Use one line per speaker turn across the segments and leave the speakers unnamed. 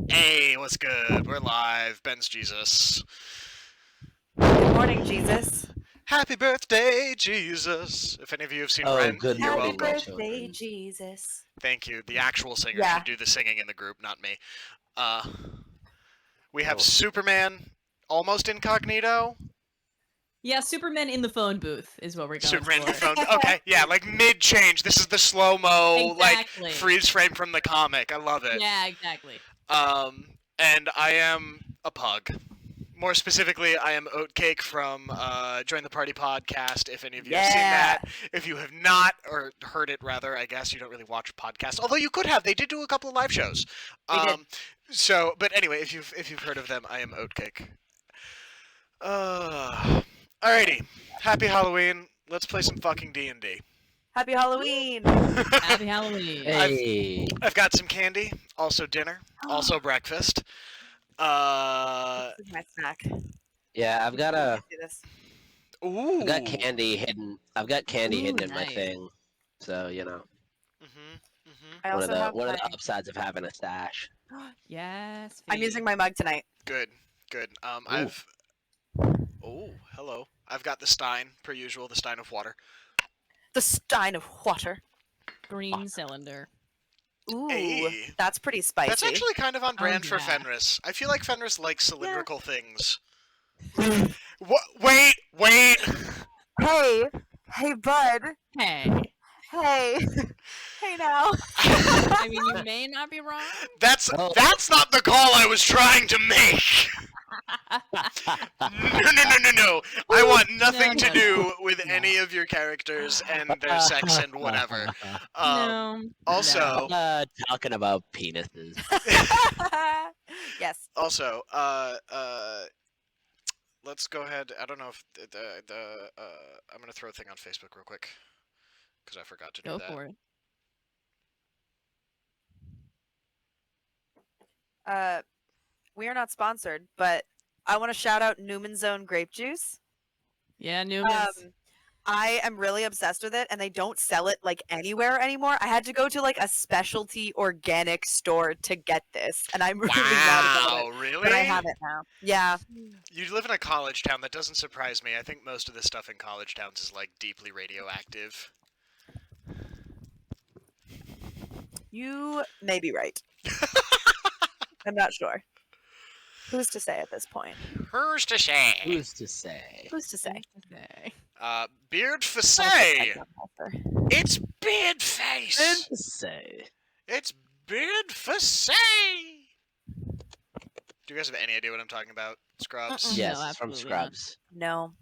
Hey, what's good? We're live. Ben's Jesus.
Good morning, Jesus.
Happy birthday, Jesus. If any of you have seen
Oh,
Rent,
good
you're
Happy
morning, my
welcome.
birthday,
children.
Jesus.
Thank you. The actual singer
Yeah.
should do the singing in the group, not me. Uh, we have
Oh.
Superman, almost incognito.
Yeah, Superman in the phone booth is what we're going
Superman
for.
the phone. Okay, yeah, like mid-change. This is the slow-mo,
Exactly.
like freeze frame from the comic. I love it.
Yeah, exactly.
And I am a pug. More specifically, I am Oatcake from Join the Party podcast. If any of you have seen that, if you have not, or heard it rather, I guess you don't really watch podcasts. Although you could have. They did do a couple of live shows.
They did.
So, but anyway, if you've heard of them, I am Oatcake. Alrighty. Happy Halloween. Let's play some fucking D&D.
Happy Halloween.
Happy Halloween.
Hey.
I've got some candy, also dinner, also breakfast.
This is my snack.
Yeah, I've got
Do this.
Ooh.
candy hidden. I've got candy
Ooh,
hidden in my
nice.
thing. So
I
one
also
of
have
the upsides of having a stash.
Yes.
I'm using my mug tonight.
Good. Oh, hello. I've got the Stein, per usual, the Stein of water.
The Stein of water.
green cylinder.
Ooh,
Hey.
that's pretty spicy.
That's actually kind of on brand for
yeah.
Fenris. I feel like Fenris likes cylindrical things. Wait!
Hey, bud.
Hey.
Hey. Hey now.
I mean, you may not be wrong.
That's
Oh.
not the call I was trying to make! No. I want nothing to do with any of your characters and their sex and whatever.
No.
Also,
Talking about penises.
Yes.
Also, let's go ahead. I don't know if I'm gonna throw a thing on Facebook real quick because I forgot to do
Go
that.
for it.
We are not sponsored, but I want to shout out Newman's Own grape juice.
Yeah, Newman's.
I am really obsessed with it, and they don't sell it like anywhere anymore. I had to go to like a specialty organic store to get this, and I'm really mad about
Wow,
it.
really?
But I have it now. Yeah.
You live in a college town. That doesn't surprise me. I think most of the stuff in college towns is like deeply radioactive.
You may be right. I'm not sure. Who's to say at this point?
Who's to say?
Who's to say?
Who's to say?
Okay.
Beard
I'll
Facet.
put my thumb
It's Beard Face.
Who's to say?
It's Beard Facet. Do you guys have any idea what I'm talking about? Scrubs?
Yes,
No,
it's from
absolutely not.
Scrubs.
No.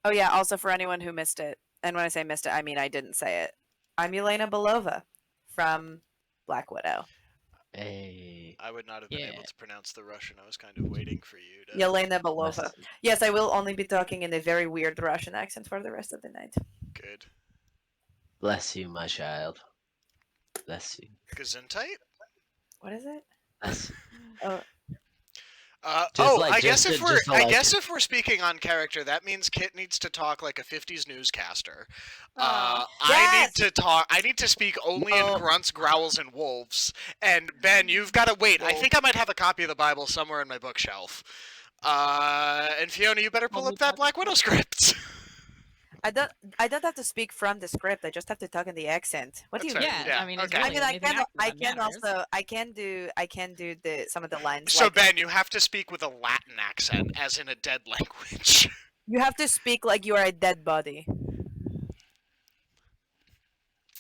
Oh yeah, also for anyone who missed it, and when I say missed it, I mean I didn't say it. I'm Yelena Belova from Black Widow.
Hey.
I would not have been
Yeah.
able to pronounce the Russian. I was kind of waiting for you to.
Yelena Belova.
Bless,
Yes, I will only be talking in a very weird Russian accent for the rest of the night.
Good.
bless you, my child. Bless you.
Gesundheit?
What is it?
Bless.
Oh,
I guess if we're speaking on character, that means Kit needs to talk like a 50s newscaster.
Yes!
I need to speak only in grunts, growls, and wolves. And Ben, you've got to wait. I think I might have a copy of the Bible somewhere in my bookshelf. And Fiona, you better pull up that Black Widow script.
I don't have to speak from the script. I just have to talk in the accent. What do you
That's
mean?
right.
Yeah,
Yeah,
I mean,
okay.
it's
I
really
mean, I
anything
can
after that matters.
I can do some of the lines.
So
like,
Ben, you have to speak with a Latin accent, as in a dead language.
you have to speak like you are a dead body.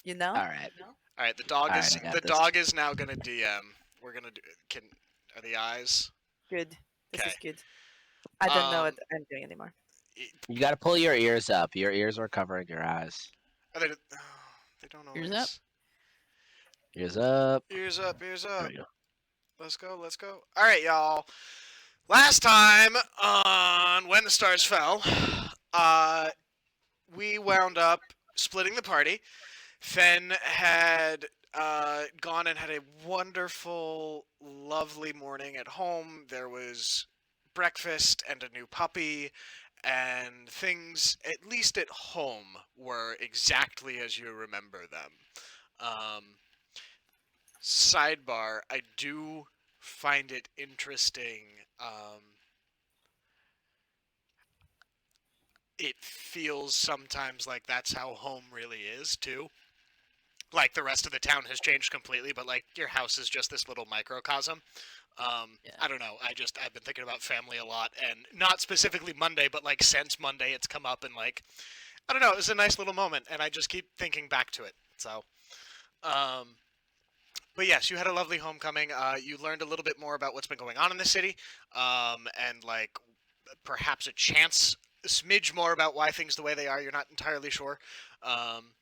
You know?
All right.
All right, the dog
All
is
right, I got
the
this.
dog is now gonna DM. We're gonna do. Are the eyes?
Good. This is
Okay.
good. I don't know
Um,
what I'm doing anymore.
You got to pull your ears up. Your ears are covering your eyes.
Are they don't always.
Ears up?
Ears up.
Ears up. Ears
There
up.
we go.
Let's go. All right, y'all. Last time on When the Stars Fell, we wound up splitting the party. Fen had gone and had a wonderful, lovely morning at home. There was breakfast and a new puppy, and things, at least at home, were exactly as you remember them. Sidebar, I do find it interesting. It feels sometimes like that's how home really is, too. Like, the rest of the town has changed completely, but, like, your house is just this little microcosm.
Yeah.
I don't know. I've been thinking about family a lot, and not specifically Monday, but, like, since Monday it's come up, and, like, I don't know, it was a nice little moment, and I just keep thinking back to it. So, but yes, you had a lovely homecoming. You learned a little bit more about what's been going on in the city, and like perhaps a smidge more about why things the way they are. You're not entirely sure. Um,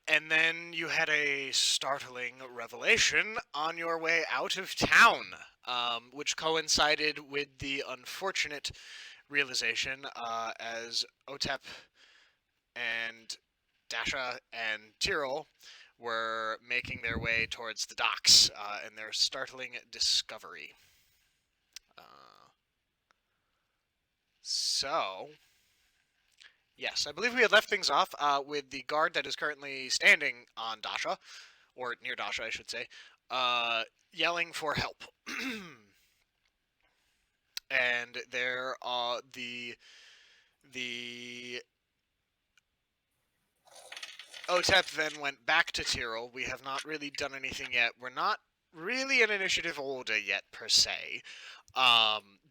and then you had a startling revelation on your way out of town, which coincided with the unfortunate realization as Otep and Dasha and Tyrol were making their way towards the docks and their startling discovery. So, yes, I believe we had left things off with the guard that is currently standing on Dasha, or near Dasha, I should say, yelling for help. And there, the Otep then went back to Tyrol. We have not really done anything yet. We're not really in initiative order yet, per se,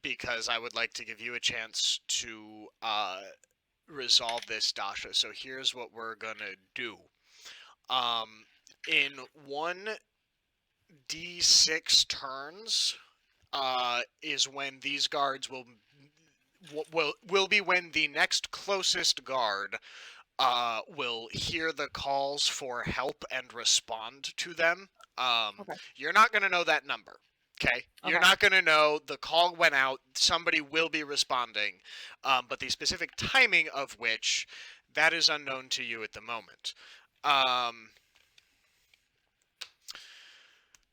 because I would like to give you a chance to resolve this, Dasha. So here's what we're gonna do. In 1d6 turns, is when these guards will be when the next closest guard will hear the calls for help and respond to them.
Okay.
You're not going to know that number. Okay? You're
Okay.
not going to know the call went out. Somebody will be responding. But the specific timing of which, that is unknown to you at the moment.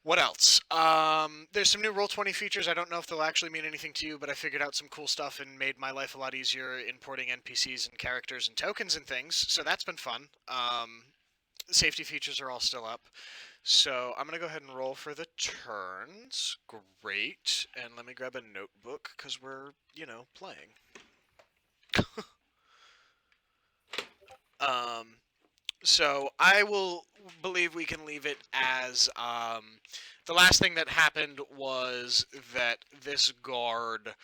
What else? There's some new Roll20 features. I don't know if they'll actually mean anything to you, but I figured out some cool stuff and made my life a lot easier importing NPCs and characters and tokens and things, so that's been fun. Safety features are all still up. So I'm going to go ahead and roll for the turns. Great. And let me grab a notebook, because we're, playing. So I will believe we can leave it as the last thing that happened was that this guard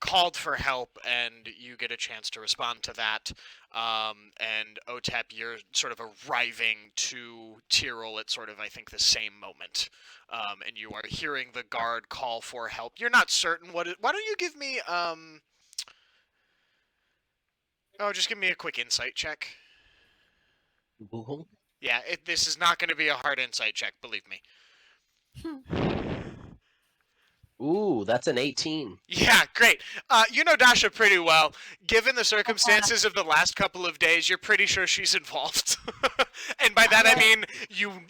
called for help, and you get a chance to respond to that. And Otep, you're sort of arriving to Tyrol at sort of, I think, the same moment. And you are hearing the guard call for help. You're not certain what it... Why don't you give me... Oh, just give me a quick insight check.
Google.
Yeah, this is not going to be a hard insight check, believe me.
Ooh, that's an 18.
Yeah, great. You know Dasha pretty well. Given the circumstances of the last couple of days, you're pretty sure she's involved. And by that I mean you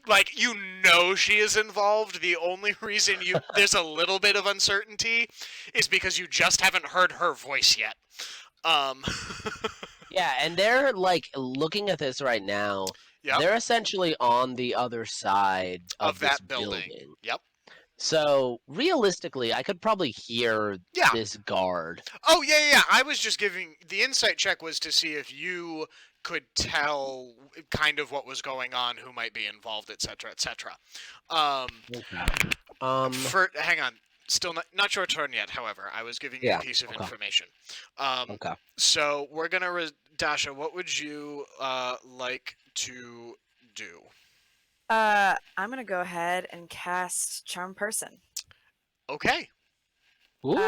know she is involved. The only reason there's a little bit of uncertainty is because you just haven't heard her voice yet.
Yeah, and they're like looking at this right now.
Yep.
They're essentially on the other side
Of
this
that building. Yep.
So realistically, I could probably hear this guard.
Oh, yeah. I was just giving... The insight check was to see if you could tell kind of what was going on, who might be involved, etc., etc. Hang on. Still not your turn yet, however. I was giving you a piece of information.
Okay.
So we're going to... Dasha, what would you like to do?
I'm going to go ahead and cast Charm Person.
Okay.
Ooh.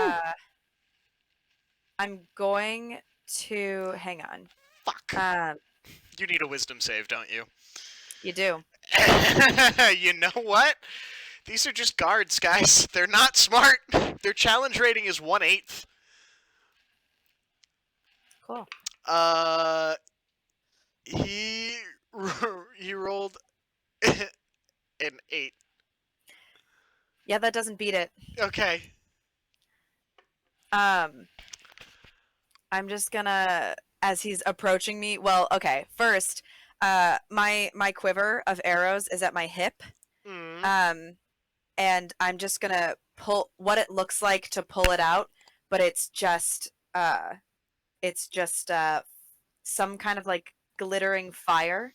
I'm going to... Hang on.
Fuck. You need a wisdom save, don't you?
You do.
You know what? These are just guards, guys. They're not smart. Their challenge rating is 1/8.
Cool.
He rolled an 8.
Yeah, that doesn't beat it.
Okay.
I'm just gonna, as he's approaching me. Well, okay. First, my quiver of arrows is at my hip, And I'm just gonna pull what it looks like to pull it out, but it's just some kind of like glittering fire.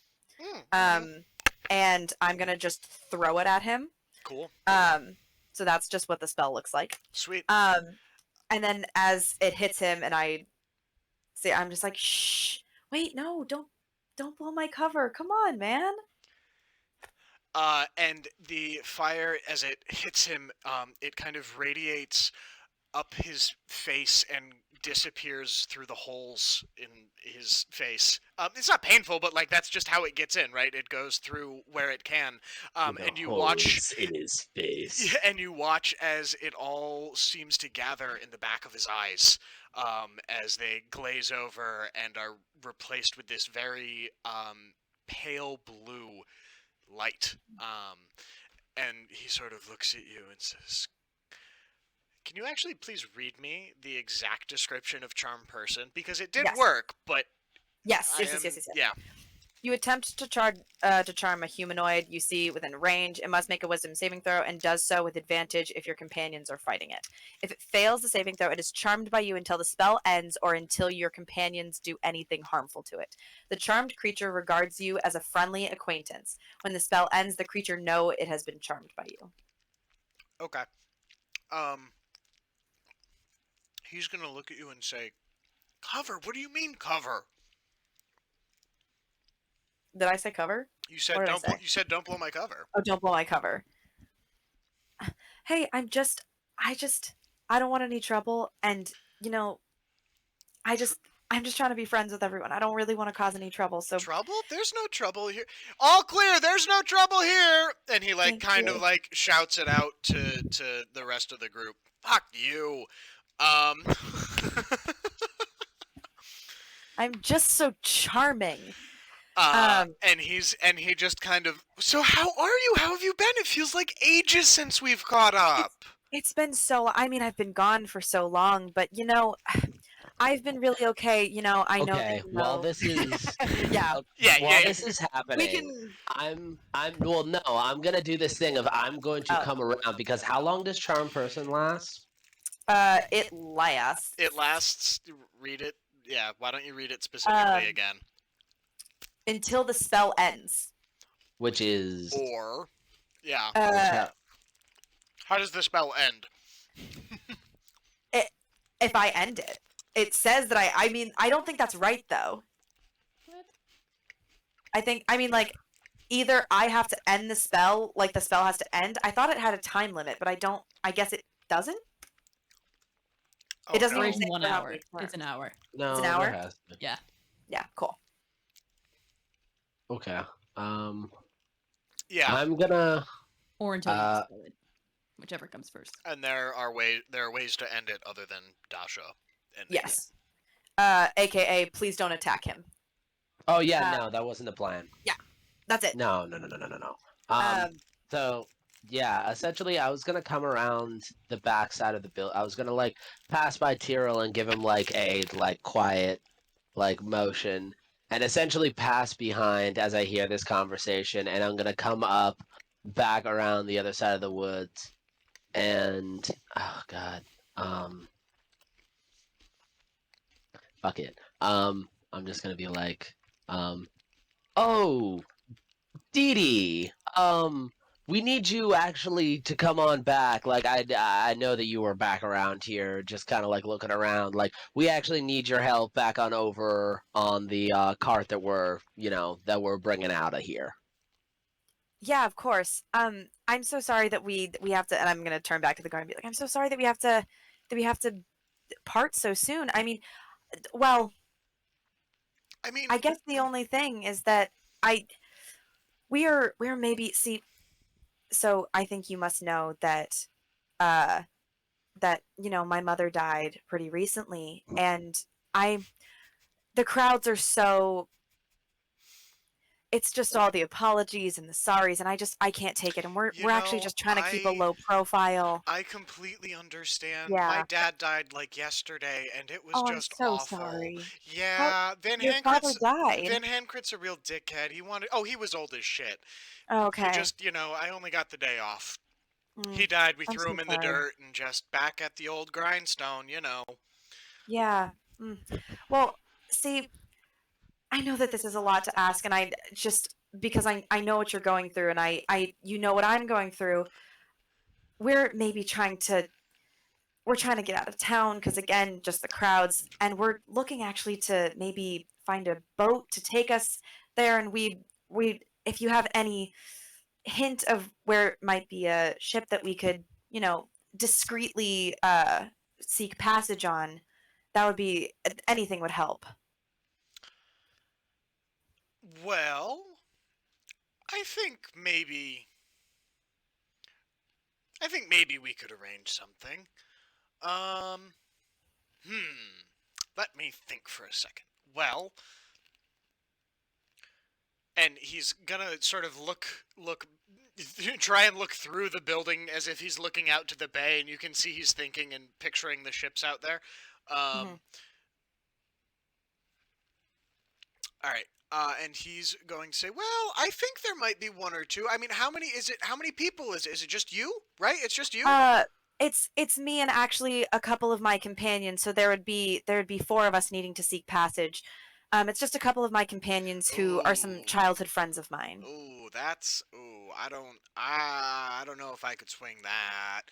And I'm gonna just throw it at him.
Cool.
So that's just what the spell looks like.
Sweet.
And then as it hits him, and I'm just like, shh, wait, no, don't blow my cover. Come on, man.
And the fire, as it hits him, it kind of radiates up his face and disappears through the holes in his face. It's not painful, but like that's just how it gets in, right? It goes through where it can. And you watch
in his face.
and you watch as it all seems to gather in the back of his eyes, as they glaze over and are replaced with this very pale blue light. And he sort of looks at you and says, "Can you actually please read me the exact description of charm person? Because it did
Yes.
work, but
Yes.
yeah.
You attempt to charm a humanoid you see within range. It must make a wisdom saving throw and does so with advantage if your companions are fighting it. If it fails the saving throw, it is charmed by you until the spell ends or until your companions do anything harmful to it. The charmed creature regards you as a friendly acquaintance. When the spell ends, the creature knows it has been charmed by you."
Okay. He's gonna look at you and say, "Cover? What do you mean cover?"
Did I say cover?
You said
What did I
don't.
say?
You said don't blow my cover.
Oh, don't blow my cover. Hey, I don't want any trouble, and I'm just trying to be friends with everyone. I don't really want to cause any trouble, so
Trouble? There's no trouble here. All clear. There's no trouble here. And he like
Thank
kind
you.
of like shouts it out to the rest of the group. Fuck you.
I'm just so charming.
And he just kind of. So how are you? How have you been? It feels like ages since we've caught up.
It's been I've been gone for so long, but I've been really okay. I know that
Okay,
you
while
know.
this is
Yeah.
while this is happening,
can.
I'm gonna do this thing of I'm going to
Oh.
come around because how long does charm person last?
It lasts.
It lasts. Read it. Yeah. Why don't you read it specifically again?
Until the spell ends.
Which is
Or, yeah. How does the spell end?
If I end it, it says that I don't think that's right though. Like either I have to end the spell, like the spell has to end. I thought it had a time limit, but I guess it doesn't.
Oh,
It doesn't
no.
even
It's
say
1
for how
hour.
many
It's an
turns.
hour.
no,
an hour?
there has to be.
Yeah.
Yeah, cool.
Okay.
Yeah.
I'm gonna.
Or until you dispel it. Whichever comes first.
And there are ways to end it other than Dasha. Ending it.
Yes. AKA, please don't attack him.
Oh yeah, no, that wasn't the plan.
That's it.
No. So yeah, essentially, I was gonna come around the back side of the build. I was gonna like pass by Tyrell and give him like a quiet motion, and essentially pass behind as I hear this conversation, and I'm gonna come up back around the other side of the woods, and oh god, fuck it. I'm just gonna be like, oh, Dee Dee, we need you actually to come on back. Like, I know that you were back around here, just kind of like looking around. Like, we actually need your help back on over on the cart that we're bringing out of here.
Yeah, of course. I'm so sorry that we have to, and I'm gonna turn back to the guard and be like, I'm so sorry that we have to part so soon. I mean, well, I guess the only thing is that we're maybe see. So I think you must know that, my mother died pretty recently, and the crowds are so. it's just all the apologies and the sorries, and I can't take it. And
You
we're actually
know,
just trying to keep a low profile.
I completely understand. My
Yeah.
dad died like yesterday, and it was
Oh, I'm
just
so
awful.
sorry. How
Yeah,
your father died?
Van Hankrit's a real dickhead. He wanted. Oh, he was old as shit. He
Okay.
just, I only got the day off.
Mm,
He died. We
I'm
threw
so
him in the
sorry.
dirt and just back at the old grindstone.
Yeah. Mm. Well, see, I know that this is a lot to ask, and I just because I know what you're going through, and I you know what I'm going through. We're maybe trying to get out of town because again, just the crowds, and we're looking actually to maybe find a boat to take us there, and we if you have any hint of where it might be a ship that we could, discreetly seek passage on, that would be anything would help.
Well, I think maybe. I think maybe we could arrange something. Um. Hmm. Let me think for a second. Well, and he's gonna sort of look try and look through the building as if he's looking out to the bay, and you can see he's thinking and picturing the ships out there.
Hmm.
All right. And he's going to say, "Well, I think there might be one or two. I mean, how many is it? How many people is it? Is it just you? Right? It's just you?
Uh, it's me and actually a couple of my companions. So there would be four of us needing to seek passage. It's just a couple of my companions who are some
Ooh,
childhood friends of mine.
I don't know if I could swing that.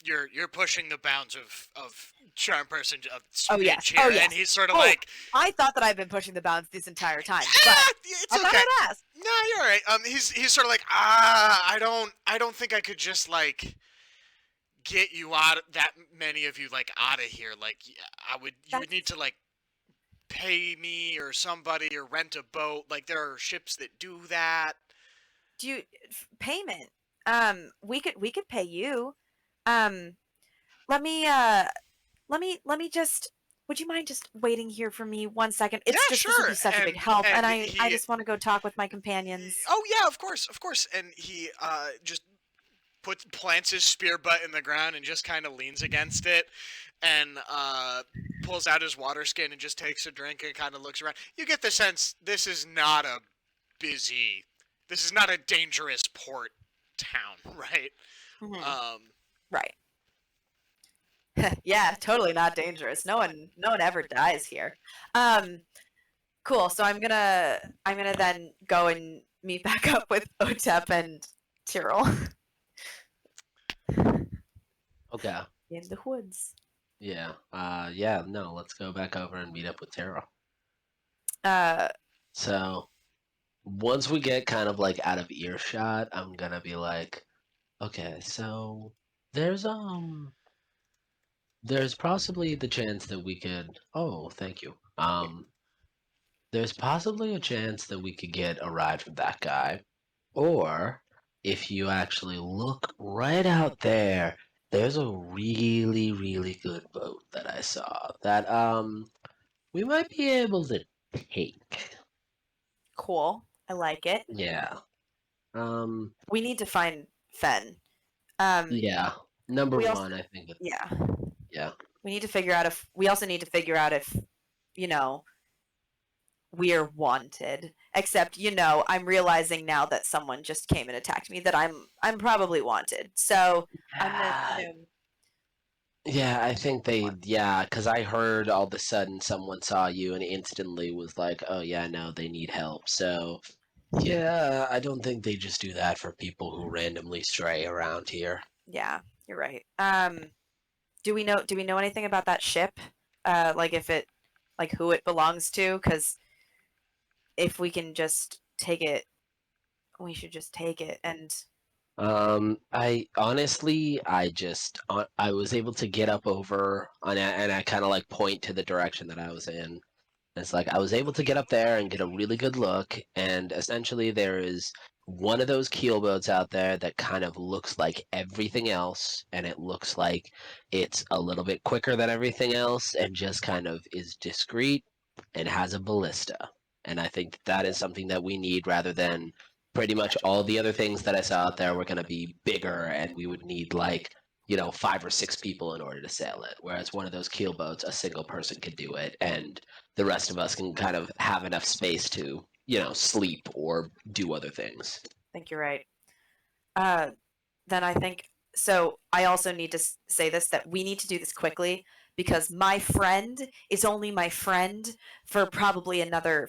You're pushing the bounds of charm person of
Oh
speech
yes. Oh
here, and
yes.
he's sort of
Oh,
like,
I thought that I've been pushing the bounds this entire time, but
it's
I thought
okay.
I'd ask.
No, you're all right. He's sort of like, I don't think I could just like get you out that many of you like out of here. Like, you would need
That's
to like pay me or somebody or rent a boat. Like, there are ships that do that.
do you payment. We could pay you. Um, let me just. Would you mind just waiting here for me 1 second?
Yeah,
It's just this would
sure.
be such a big help, and
And
I
he
just want to go talk with my companions.
oh yeah, of course. And he just plants his spear butt in the ground and just kind of leans against it, and pulls out his water skin and just takes a drink and kind of looks around. You get the sense busy, this is not a dangerous port town, right?
Mhm.
Um,
Right. Yeah, totally not dangerous. No one ever dies here. Um, cool. So I'm gonna then go and meet back up with Otep and Tyrrell
Okay.
in the woods.
Yeah. Yeah. No. Let's go back over and meet up with Tara.
Uh,
So once we get kind of like out of earshot, I'm gonna be like, okay, so there's there's possibly the chance that we could. Oh, thank you. There's possibly a chance that we could get a ride from that guy. Or if you actually look right out there, there's a really, really good boat that I saw that we might be able to take.
cool. I like it.
Yeah. Um
We need to find Fen. Um,
yeah. Number
we also
one, I think
yeah.
yeah.
We need to figure out if we also need to figure out if you know we're wanted. Except, I'm realizing now that someone just came and attacked me that I'm probably wanted. So I'm gonna
Ah,
assume.
yeah, I think yeah, because I heard all of a sudden someone saw you and instantly was like, oh, yeah, no, they need help. So, yeah, I don't think they just do that for people who randomly stray around here.
Yeah, you're right. Do we know anything about that ship? Like if it, like who it belongs to? Because if we can just take it, we should just take it. And
I honestly, I was able to get up over and I kind of like point to the direction that I was in. It's like I was able to get up there and get a really good look, and essentially there is one of those keelboats out there that kind of looks like everything else, and it looks like it's a little bit quicker than everything else, and just kind of is discreet and has a ballista. And I think that is something that we need rather than pretty much all the other things that I saw out there were going to be bigger and we would need like, 5 or 6 people in order to sail it. Whereas one of those keel boats, a single person could do it and the rest of us can kind of have enough space to, sleep or do other things.
I think you're right. Then I think so. I also need to say this that we need to do this quickly because my friend is only my friend for probably another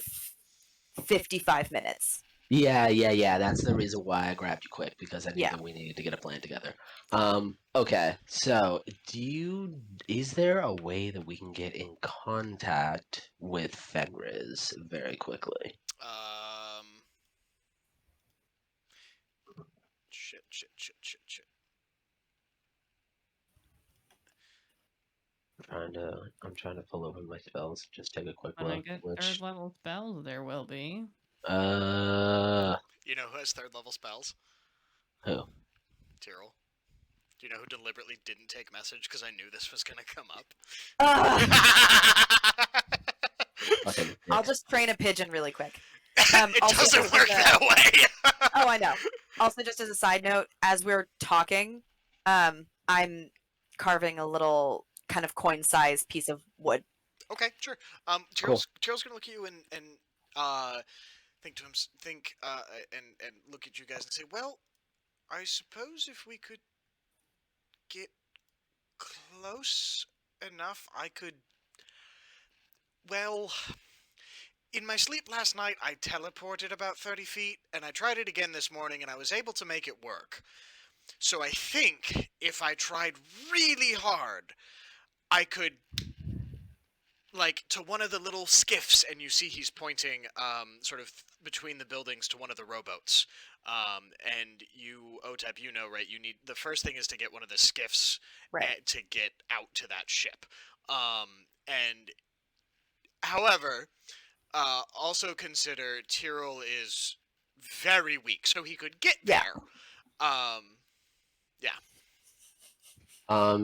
55 minutes.
Yeah. That's the reason why I grabbed you quick because I knew
Yeah.
that we needed to get a plan together. Okay. So, is there a way that we can get in contact with Fenris very quickly?
Shit.
I'm trying to pull over my spells. Just take a quick
When I
look.
get
Which,
third level spells, there will be.
You know who has 3rd level spells?
Who?
Tyrell. Do you know who deliberately didn't take message because I knew this was gonna come up?
Fucking
I'll
dick.
just train a pigeon really quick.
It
also
doesn't
just
work
as a-
that way.
Oh, I know. Also, just as a side note, as we're talking, I'm carving a little kind of coin-sized piece of wood.
Okay, sure.
Cool.
Tyrell's gonna look at you and think to him, and look at you guys and say, "Well, I suppose if we could get close enough, I could. Well, in my sleep last night, I teleported about 30 feet, and I tried it again this morning, and I was able to make it work. So I think if I tried really hard, I could, like, to one of the little skiffs, and you see he's pointing, sort of between the buildings to one of the rowboats. And you, Otep, right? The first thing is to get one of the skiffs
Right.
to get out to that ship. And however, also consider Tyrell is very weak, so he could get
Yeah.
there.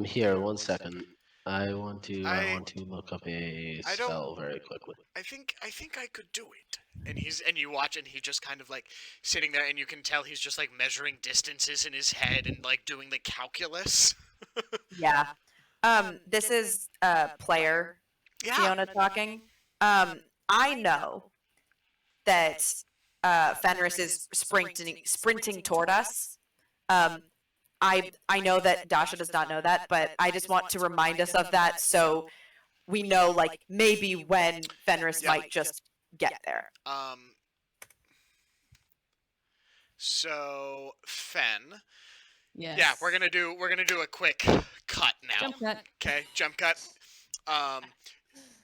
Here, one second. I want to look up a
I don't-
spell very quickly.
I think I could do it. And you watch, and he just kind of like sitting there, and you can tell he's just like measuring distances in his head and like doing the calculus.
Yeah. This is player
Yeah.
Fiona talking. I know that Fenris is sprinting toward us. I know that Dasha does not know that, but I just want to remind us of that so we know, like, maybe when Fenris
Yeah.
might just get there.
So Fen.
Yes.
Yeah, we're gonna do a quick cut now.
Jump cut.
Okay, jump cut.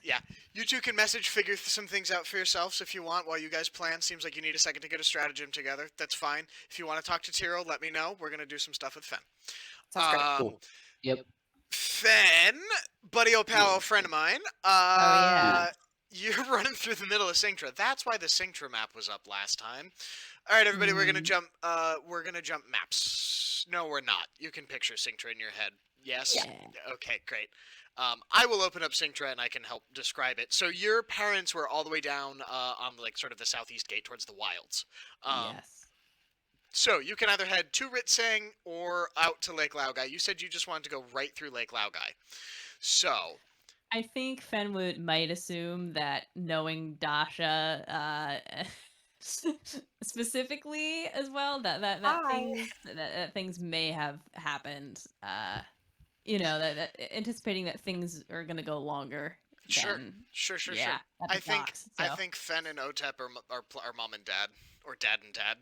Yeah, you two can figure some things out for yourselves if you want while you guys plan. Seems like you need a second to get a stratagem together. That's fine. If you want to talk to Tyrell, let me know. We're gonna do some stuff with Fen.
Sounds great.
Cool. Yep.
Fen, buddy, old pal, friend of mine.
yeah.
You're running through the middle of Synctra. That's why the Synctra map was up last time. All right, everybody, we're gonna jump. We're gonna jump maps. No, we're not. You can picture Synctra in your head. Yes.
Yeah.
Okay, great. I will open up Synctra and I can help describe it. So your parents were all the way down on like sort of the southeast gate towards the wilds.
Yes.
So you can either head to Ritsang or out to Lake Laogai. You said you just wanted to go right through Lake Laogai. So
I think Fenwood might assume that knowing Dasha specifically as well that
Hi.
things may have happened. That anticipating that things are gonna go longer.
Sure.
than,
Sure.
yeah, at the
I think
docks,
I
so
think Fen and Otep are mom and dad, or dad and dad.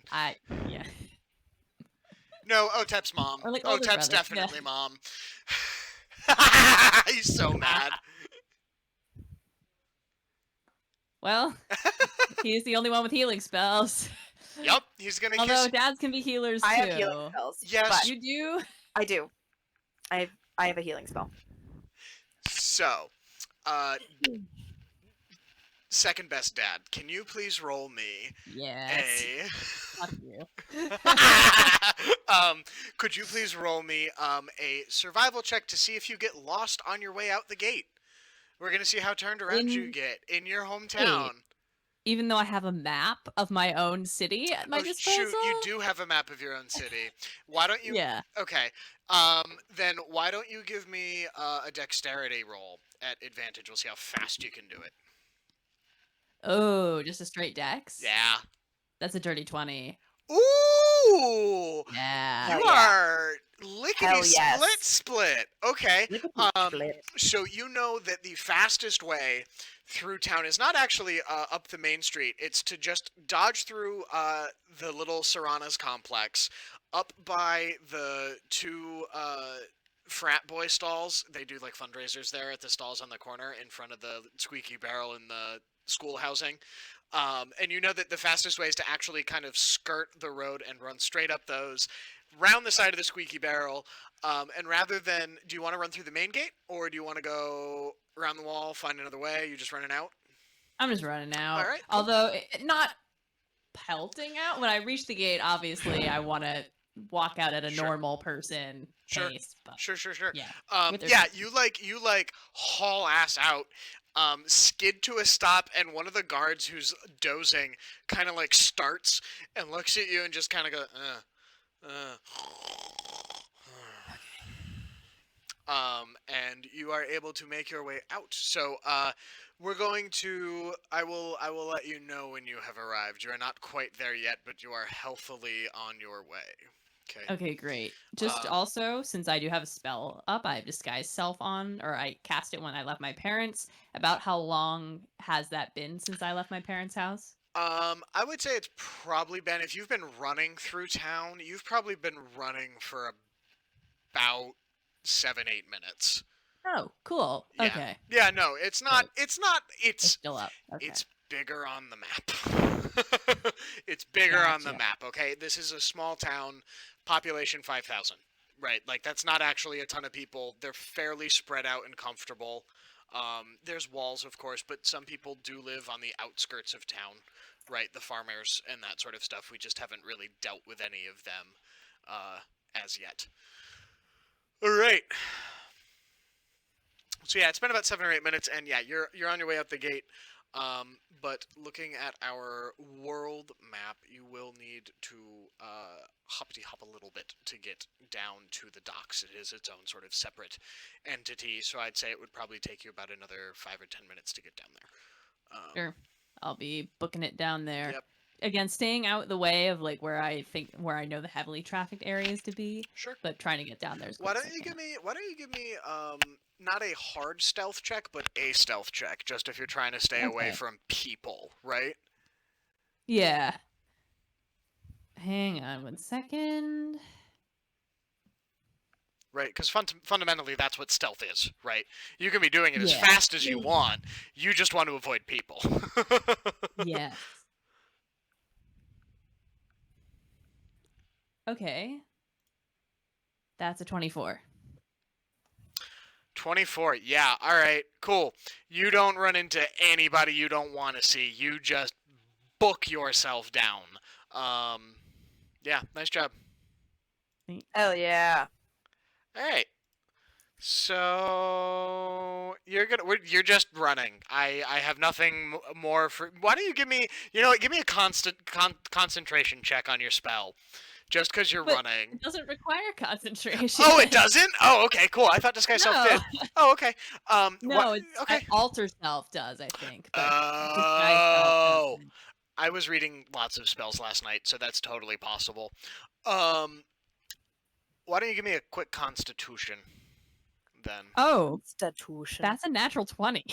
yeah.
No, Otep's mom.
Or, like, older
Otep's
brother,
definitely
yeah.
mom. He's so mad.
Well, he's the only one with healing spells.
Yep, he's gonna
Although
kiss.
dads can be healers too.
I have healing spells.
Yes.
but
You do?
I do. I have a healing spell.
So, second best dad, can you please roll me
Yes.
a?
Fuck you.
Could you please roll me a survival check to see if you get lost on your way out the gate? We're gonna see how turned around you get in your hometown.
even though I have a map of my own city at my disposal.
Shoot, you do have a map of your own city. Why don't you?
Yeah.
Okay. Then why don't you give me a dexterity roll at advantage? We'll see how fast you can do it.
Oh, just a straight dex?
Yeah.
That's a dirty 20.
Ooh!
Yeah.
Hell
You
yeah.
are lickety
Hell yes.
split. Okay.
Split.
So you know that the fastest way through town is not actually up the main street. It's to just dodge through the little Serrana's complex, up by the two frat boy stalls. They do like fundraisers there at the stalls on the corner in front of the Squeaky Barrel in the school housing. And you know that the fastest way is to actually kind of skirt the road and run straight up those, round the side of the Squeaky Barrel. And rather than, do you want to run through the main gate, or do you want to go around the wall, find another way? You just running out?
I'm just running out.
All right, cool.
Although, not pelting out. When I reach the gate, obviously, I want to walk out at a
Sure.
normal person
Sure.
pace. But
Sure.
Yeah. With their-
Yeah, you like haul ass out, skid to a stop, and one of the guards who's dozing kind of like starts and looks at you and just kind of goes, and you are able to make your way out. So, we're going to. I will let you know when you have arrived. You are not quite there yet, but you are healthily on your way. Okay.
Okay, great. Just also, since I do have a spell up, I have Disguise Self on, or I cast it when I left my parents. About how long has that been since I left my parents' house?
I would say it's probably been, if you've been running through town, you've probably been running for about 7-8 minutes.
Oh, cool.
Yeah.
Okay.
Yeah, no, it's not.
It's
It's
still up. Okay.
it's bigger on the map. It's bigger on the
Gotcha.
map. Okay, this is a small town, population 5,000. Right, like that's not actually a ton of people. They're fairly spread out and comfortable. There's walls, of course, but some people do live on the outskirts of town. Right, the farmers and that sort of stuff. We just haven't really dealt with any of them as yet. All right. So yeah, it's been about 7 or 8 minutes, and yeah, you're on your way out the gate. But looking at our world map, you will need to hoppity hop a little bit to get down to the docks. It is its own sort of separate entity, so I'd say it would probably take you about another 5 or 10 minutes to get down there.
Sure. I'll be booking it down there.
Yep.
Again, staying out the way of like where I know the heavily trafficked areas to be,
Sure.
but trying to get down there. As
Why
quick
don't
as I
you
can.
give me not a hard stealth check, but a stealth check, just if you're trying to stay away
Okay.
from people, right?
Yeah. Hang on 1 second.
Right, because fundamentally that's what stealth is, right? You can be doing it as
Yeah.
fast as you want. You just want to avoid people.
Yes. Okay. That's a 24.
24. Yeah, all right, cool. You don't run into anybody you don't want to see. You just book yourself down. Yeah, nice job.
Hell yeah.
All right. So you're just running. I have nothing more for. Why don't you give me? You know what? Give me a concentration check on your spell, just because you're
But-
running.
It doesn't require concentration.
Oh, it doesn't. Oh, okay, cool. I thought Disguise Self
No.
did. Oh, okay.
No,
what-
it's
okay.
Alter Self does, I think. But Disguise
Oh.
Self doesn't.
I was reading lots of spells last night, so that's totally possible. Why don't you give me a quick Constitution, then?
Oh,
Constitution.
that's a natural 20.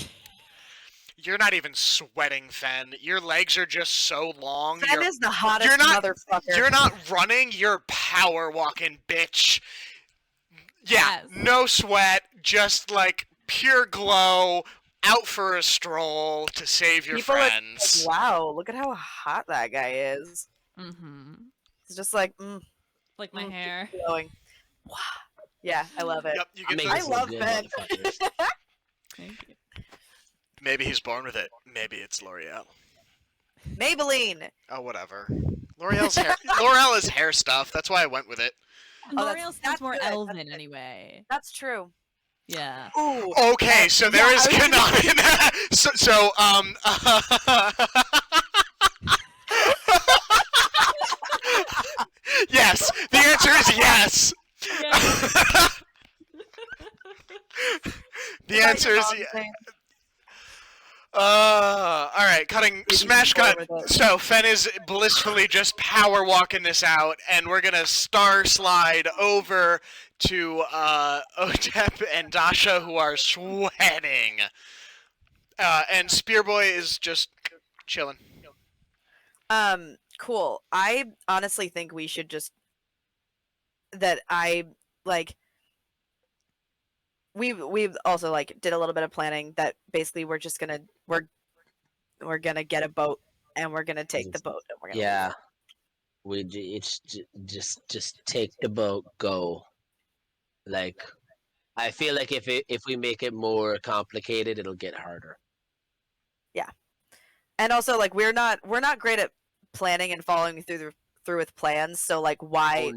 You're not even sweating, Fen. Your legs are just so long.
Fen is the hottest
you're not-
motherfucker.
You're not running. You're power walking, bitch. Yeah,
Yes.
no sweat, just like pure glow. Out for a stroll to save your
People are
friends.
like, wow, look at how hot that guy is.
Mm-hmm.
It's just like,
Like my
Mm,
hair.
glowing. Wow. Yeah, I love it.
Yep, you
I'm
get
making
I
some
love
good
Ben.
motherfuckers.
Thank you.
Maybe he's born with it. Maybe it's L'Oreal.
Maybelline.
Oh, whatever. L'Oreal's hair. L'Oreal is hair stuff. That's why I went with it.
Oh,
L'Oreal
that's
sounds more
good, that's
elven
good.
anyway.
That's true.
Yeah.
Ooh.
Okay, so there
yeah,
is
I was
canon. Yes.
Yes.
The answer is all right, cutting smash cut. So Fen is blissfully just power walking this out, and we're gonna star slide over to Otep and Dasha, who are sweating, and Spearboy is just chilling.
Cool. I honestly think we should just we also like did a little bit of planning that basically we're just gonna we're gonna get a boat and we're gonna take the boat and we're gonna
Yeah. It's just take the boat, go. Like, I feel like if we make it more complicated, it'll get harder.
and also like we're not great at planning and following through with plans, so like why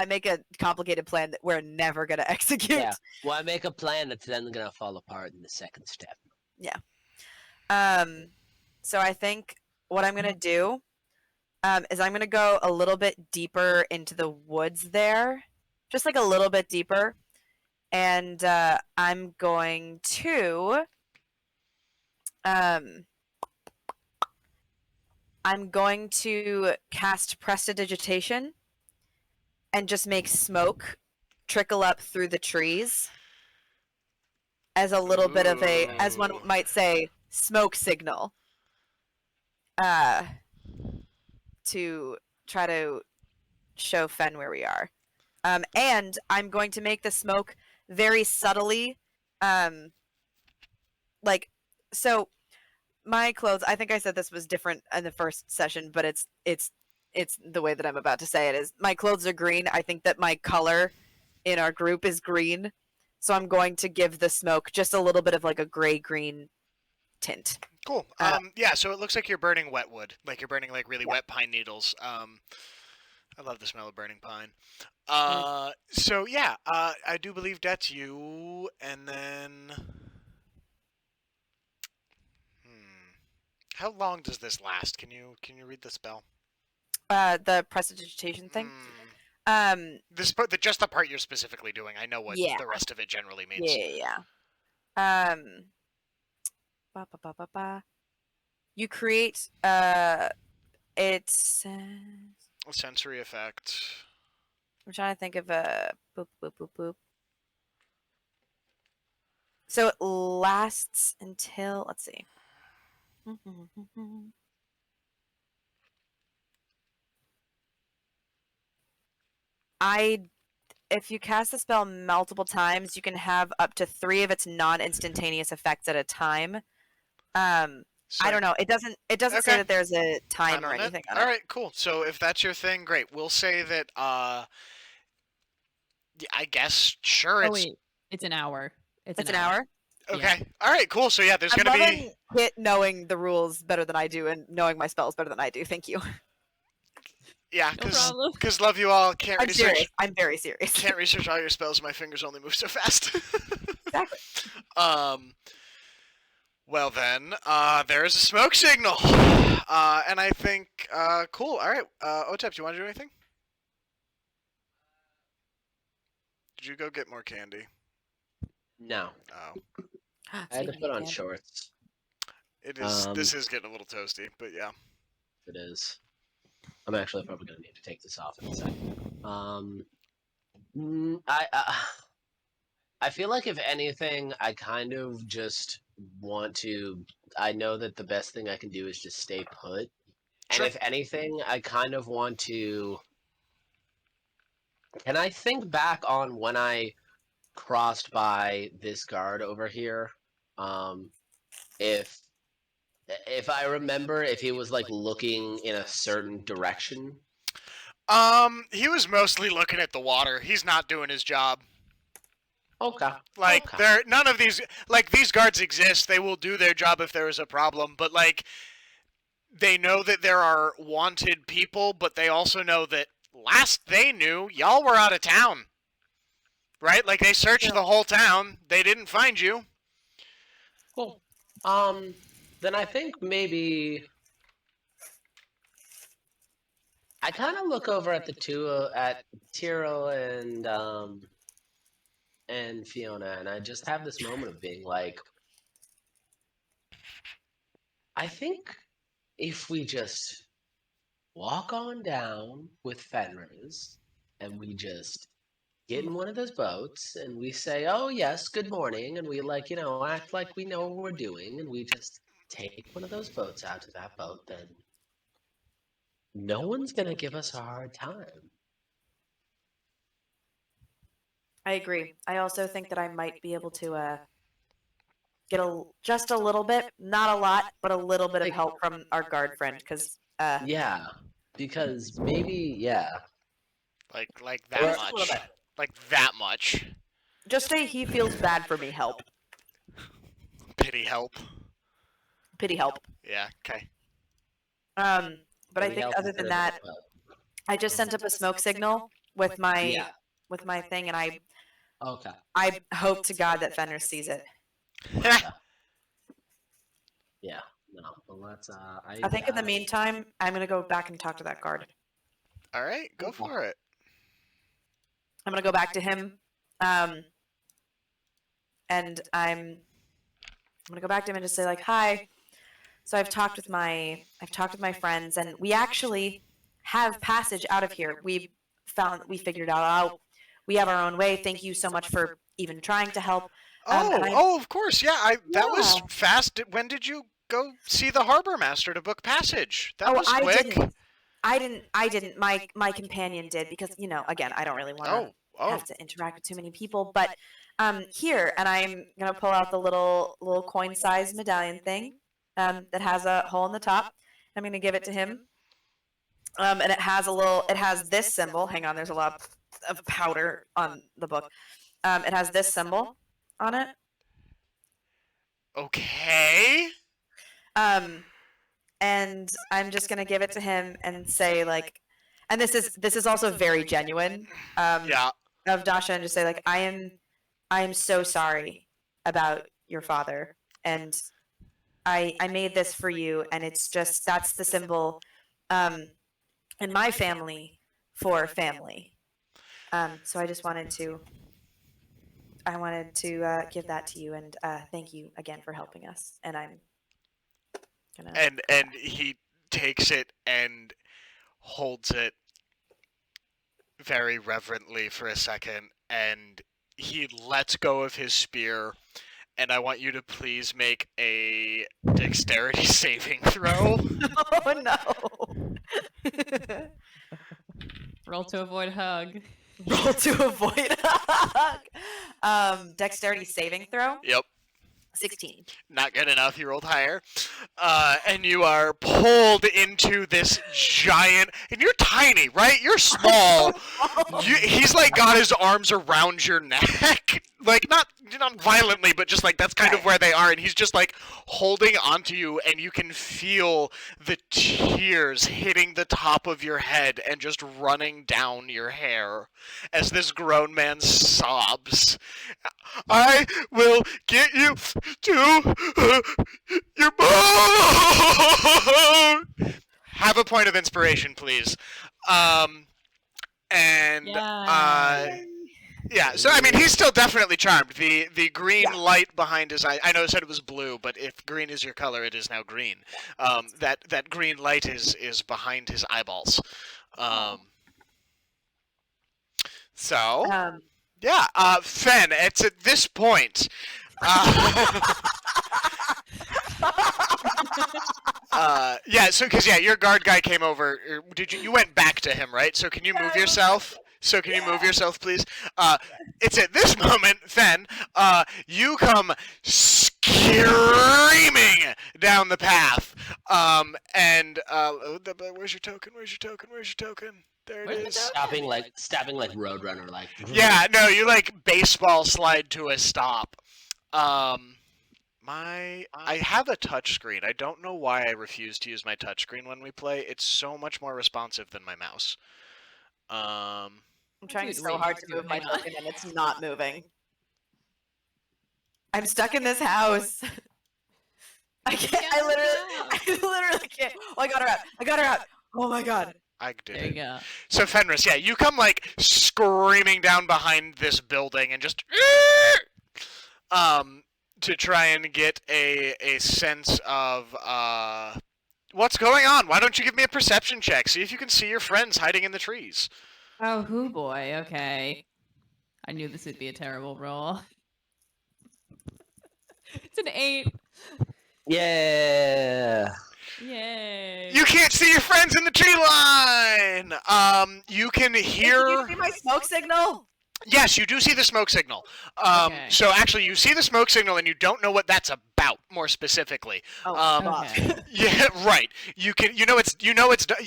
make a complicated plan that we're never gonna execute?
Yeah. Why make a plan that's then gonna fall apart in the second step?
So I think what I'm gonna do is I'm gonna go a little bit deeper into the woods there, just like a little bit deeper, and I'm going to cast prestidigitation and just make smoke trickle up through the trees as a little bit of a, as one might say, smoke signal to try to show Fen where we are. And I'm going to make the smoke very subtly, so my clothes, I think I said this was different in the first session, but it's the way that I'm about to say it is my clothes are green. I think that my color in our group is green. So I'm going to give the smoke just a little bit of like a gray-green tint.
Cool. Yeah, so it looks like you're burning wet wood. Like you're burning like really wet pine needles. I love the smell of burning pine. So yeah, I do believe that's you, and then how long does this last? Can you read the spell?
The prestidigitation thing.
This part, just the part you're specifically doing. I know what the rest of it generally means.
Yeah. You create it's
A sensory effect.
I'm trying to think of a boop boop boop boop. So it lasts until, let's see. If you cast the spell multiple times, you can have up to 3 of its non-instantaneous effects at a time. I don't know. It doesn't say that there's a time or anything on it.
All right, cool. So if that's your thing, great. We'll say that. I guess sure.
Oh wait, it's an hour. It's
an hour.
Okay.
Yeah.
All right. Cool. So yeah, there's gonna be
Hit knowing the rules better than I do and knowing my spells better than I do. Thank you.
Yeah,
No
because love you all. Can't
I'm
research.
serious. I'm very serious.
Can't research all your spells. My fingers only move so fast.
Exactly.
Well then, there is a smoke signal, and I think cool. All right, Otep, do you want to do anything? Did you go get more candy?
No.
Oh,
I had to put on shorts.
it is. This is getting a little toasty, but yeah.
It is. I'm actually probably gonna need to take this off in a second. I feel like if anything, I kind of just want to. I know that the best thing I can do is just stay put,
Sure.
and if anything, I kind of want to. Can I think back on when I crossed by this guard over here? If I remember, if he was like looking in a certain direction.
He was mostly looking at the water. He's not doing his job.
Okay.
Like none of these these guards exist. They will do their job if there is a problem, but like they know that there are wanted people, but they also know that last they knew, y'all were out of town. Right? Like they searched the whole town. They didn't find you.
Cool. Then I think maybe I kind of look over at the two at Tyrell and Fiona, and I just have this moment of being like, I think if we just walk on down with Fenris and we just get in one of those boats and we say, "Oh yes, good morning," and we like act like we know what we're doing, and we just take one of those boats out to that boat, then no one's gonna give us a hard time.
I agree. I also think that I might be able to get just a little bit, not a lot, but a little bit of help from our guard friend, because
Yeah, because maybe
Like
Or-
that
just a little
much.
bit.
Like that much.
Just a he feels bad for me help.
Pity help.
Pity help.
Yeah, okay.
But I
we
think
help
other
with
than
the
that,
boat.
I just sent up a smoke signal with my
Yeah.
thing, and
Okay.
I hope to God that Fenris sees it.
Yeah. No. Well, that's
I think in the meantime, I'm gonna go back and talk to that guard.
Alright, go for it.
I'm gonna go back to him, and I'm gonna go back to him and just say like, "Hi." So I've talked with my friends, and we actually have passage out of here. We figured it out. We have our own way. Thank you so much for even trying to help.
Of course, yeah. That was
Yeah.
fast. When did you go see the harbor master to book passage? That
Oh,
was
I
quick.
didn't. I didn't. My companion did, because again, I don't really want to
Oh,
have to interact with too many people. But here, and I'm gonna pull out the little coin size medallion thing that has a hole in the top. I'm gonna give it to him. And it has this symbol. Hang on, there's a lot of powder on the book. It has this symbol on it.
okay.
And I'm just gonna give it to him and say like, and this is also very genuine.
Yeah.
Of Dasha, and just say like, I am so sorry about your father, and I made this for you, and it's just that's the symbol in my family for family. So I just wanted to give that to you, and thank you again for helping us. And I'm gonna
And he takes it and holds it very reverently for a second, and he lets go of his spear, and I want you to please make a dexterity saving throw.
oh no.
Roll to avoid hug.
Roll to avoid a hug. Dexterity saving throw.
Yep.
16.
Not good enough. You rolled higher. And you are pulled into this giant. And you're tiny, right? You're small. He's like got his arms around your neck. Like, not violently, but just like that's kind of where they are. And he's just like holding onto you. And you can feel the tears hitting the top of your head and just running down your hair as this grown man sobs. I will get you to your boat. Have a point of inspiration, please. Yeah. So I mean, he's still definitely charmed. The green light behind his eye. I know I said it was blue, but if green is your color, it is now green. That green light is behind his eyeballs. Yeah, Fen, it's at this point. Your guard guy came over. You went back to him, right? So can you move yourself? Can you move yourself, please? It's at this moment, Fen, you come screaming down the path. Where's your token? Where's your token? Where's your token? There it is.
Stopping like Roadrunner, like.
Yeah, no, you like baseball slide to a stop. I have a touchscreen. I don't know why I refuse to use my touchscreen when we play. It's so much more responsive than my mouse.
I'm trying
Dude,
so
wait,
hard to move my token, and it's not moving. I'm stuck in this house. I can't. I literally can't. Oh, I got her out. Oh my god.
I did
There you
it.
go.
So Fenris, yeah, you come like screaming down behind this building and just to try and get a sense of what's going on. Why don't you give me a perception check? See if you can see your friends hiding in the trees.
Oh, hoo boy. Okay. I knew this would be a terrible roll. It's an 8.
Yeah.
Yay.
You can't see your friends in the tree line. You can
Did
hear.
you see my smoke signal?
Yes, you do see the smoke signal.
Okay.
So actually, you see the smoke signal, and you don't know what that's about, more specifically.
Oh, fuck.
Okay.
Yeah, right. You can, it's.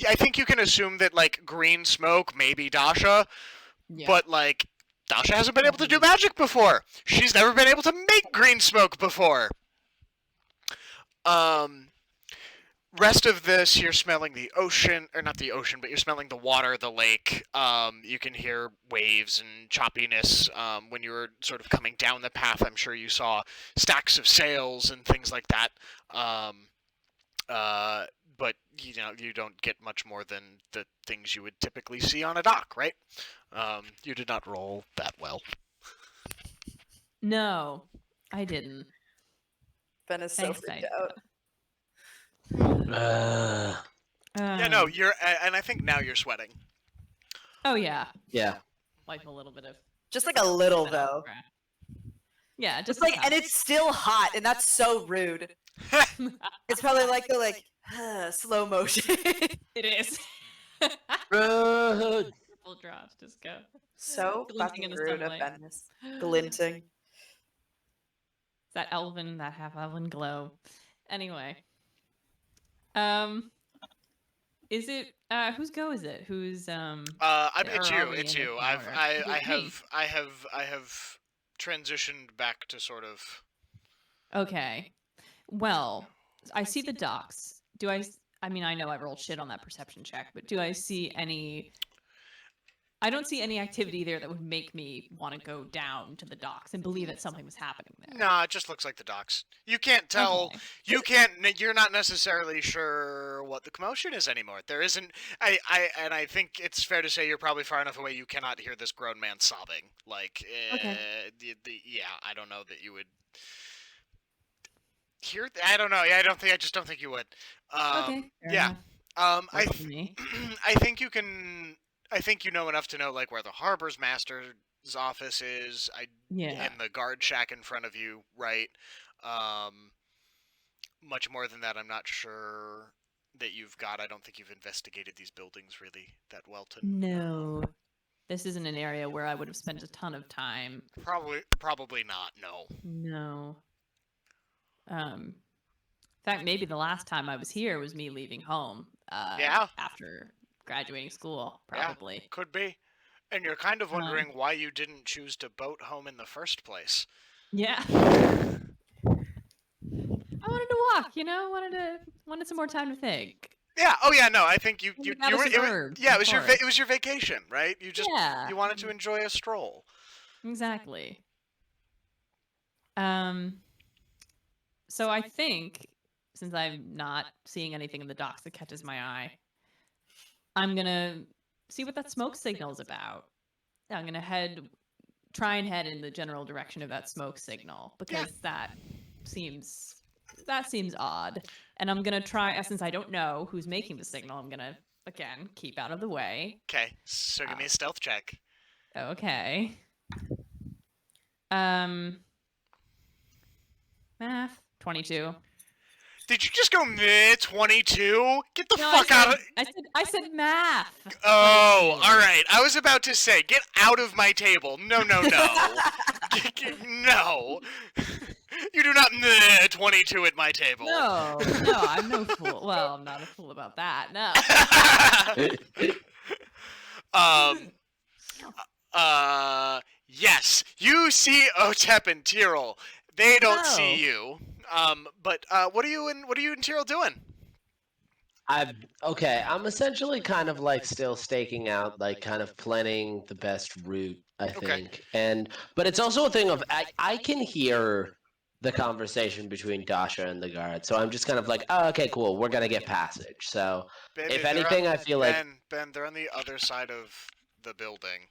I think you can assume that like green smoke, maybe Dasha,
Yeah.
but like Dasha hasn't been able to do magic before. She's never been able to make green smoke before. Rest of this, you're smelling the ocean, or not the ocean, but you're smelling the water, the lake. You can hear waves and choppiness. When you were sort of coming down the path, I'm sure you saw stacks of sails and things like that. But you don't get much more than the things you would typically see on a dock, right? You did not roll that well.
No, I didn't.
Ben is so
Thanks,
freaked
Dice.
out.
Yeah, no, you're, and I think now you're sweating.
Oh yeah.
Yeah.
Like a little bit of.
Just like a little, though.
Yeah,
Just
just
like, and it's still hot, and that's so rude. It's probably like the slow motion.
It is.
Rude.
Full drops, just go.
So
Glinting
fucking
in the
rude of
sunlight.
Venice. Glinting.
That elven, that half elven glow. Anyway. Is it whose go is it? Who's
It's
or
you.
are we
It's
in
you.
this
I
order?
have transitioned back to sort of.
Okay. Well, I see the docks. I mean, I know I rolled shit on that perception check, but do I see any? I don't see any activity there that would make me want to go down to the docks and believe that something was happening there.
Nah, it just looks like the docks. You can't tell.
Okay.
You're not necessarily sure what the commotion is anymore. There isn't. I think it's fair to say you're probably far enough away you cannot hear this grown man sobbing. Like,
Okay.
yeah, I don't know that you would hear. I don't know. Yeah, I just don't think you would.
Okay. fair
Yeah.
enough.
I
Works for me.
I think you can. I think you know enough to know like where the harbor's master's office is.
Yeah.
And the guard shack in front of you, right? Much more than that, I'm not sure that you've got. I don't think you've investigated these buildings really that well to.
No. This isn't an area where I would have spent a ton of time.
Probably not. No.
No. In fact, maybe the last time I was here was me leaving home.
Yeah.
After graduating school,
Yeah.
probably.
Could be. And you're kind of wondering why you didn't choose to boat home in the first place.
Yeah. I wanted to walk, wanted some more time to think.
Yeah. Oh yeah. No. I think you
Out of
were.
suburbs,
Yeah.
of
It
course.
was your vacation, right?
Yeah.
You wanted to enjoy a stroll.
Exactly. So I think, since I'm not seeing anything in the docks that catches my eye, I'm gonna see what that smoke signal's about. I'm gonna try and head in the general direction of that smoke signal because that seems odd. And I'm gonna try, since I don't know who's making the signal, I'm gonna again keep out of the way.
Okay. So give me a stealth check.
Okay. Math 22.
Did you just go meh 22? Get the
No,
fuck out of.
I said math.
Oh,
22.
all right. I was about to say, get out of my table. No. No. You do not meh 22 at my table.
No, I'm no fool. Well, I'm not a fool about that. No.
Yes, you see Otep and Tyrrell. They don't see
No.
you. But what are you and Tyrrell doing?
I'm essentially kind of like still staking out, like kind of planning the best route, I
Okay.
think. But it's also a thing of I can hear the conversation between Dasha and the guard. So I'm just kind of like, oh, okay, cool. We're gonna get passage. So
Baby,
if
they're
anything,
on,
I feel like
Ben, they're on the other side of the building.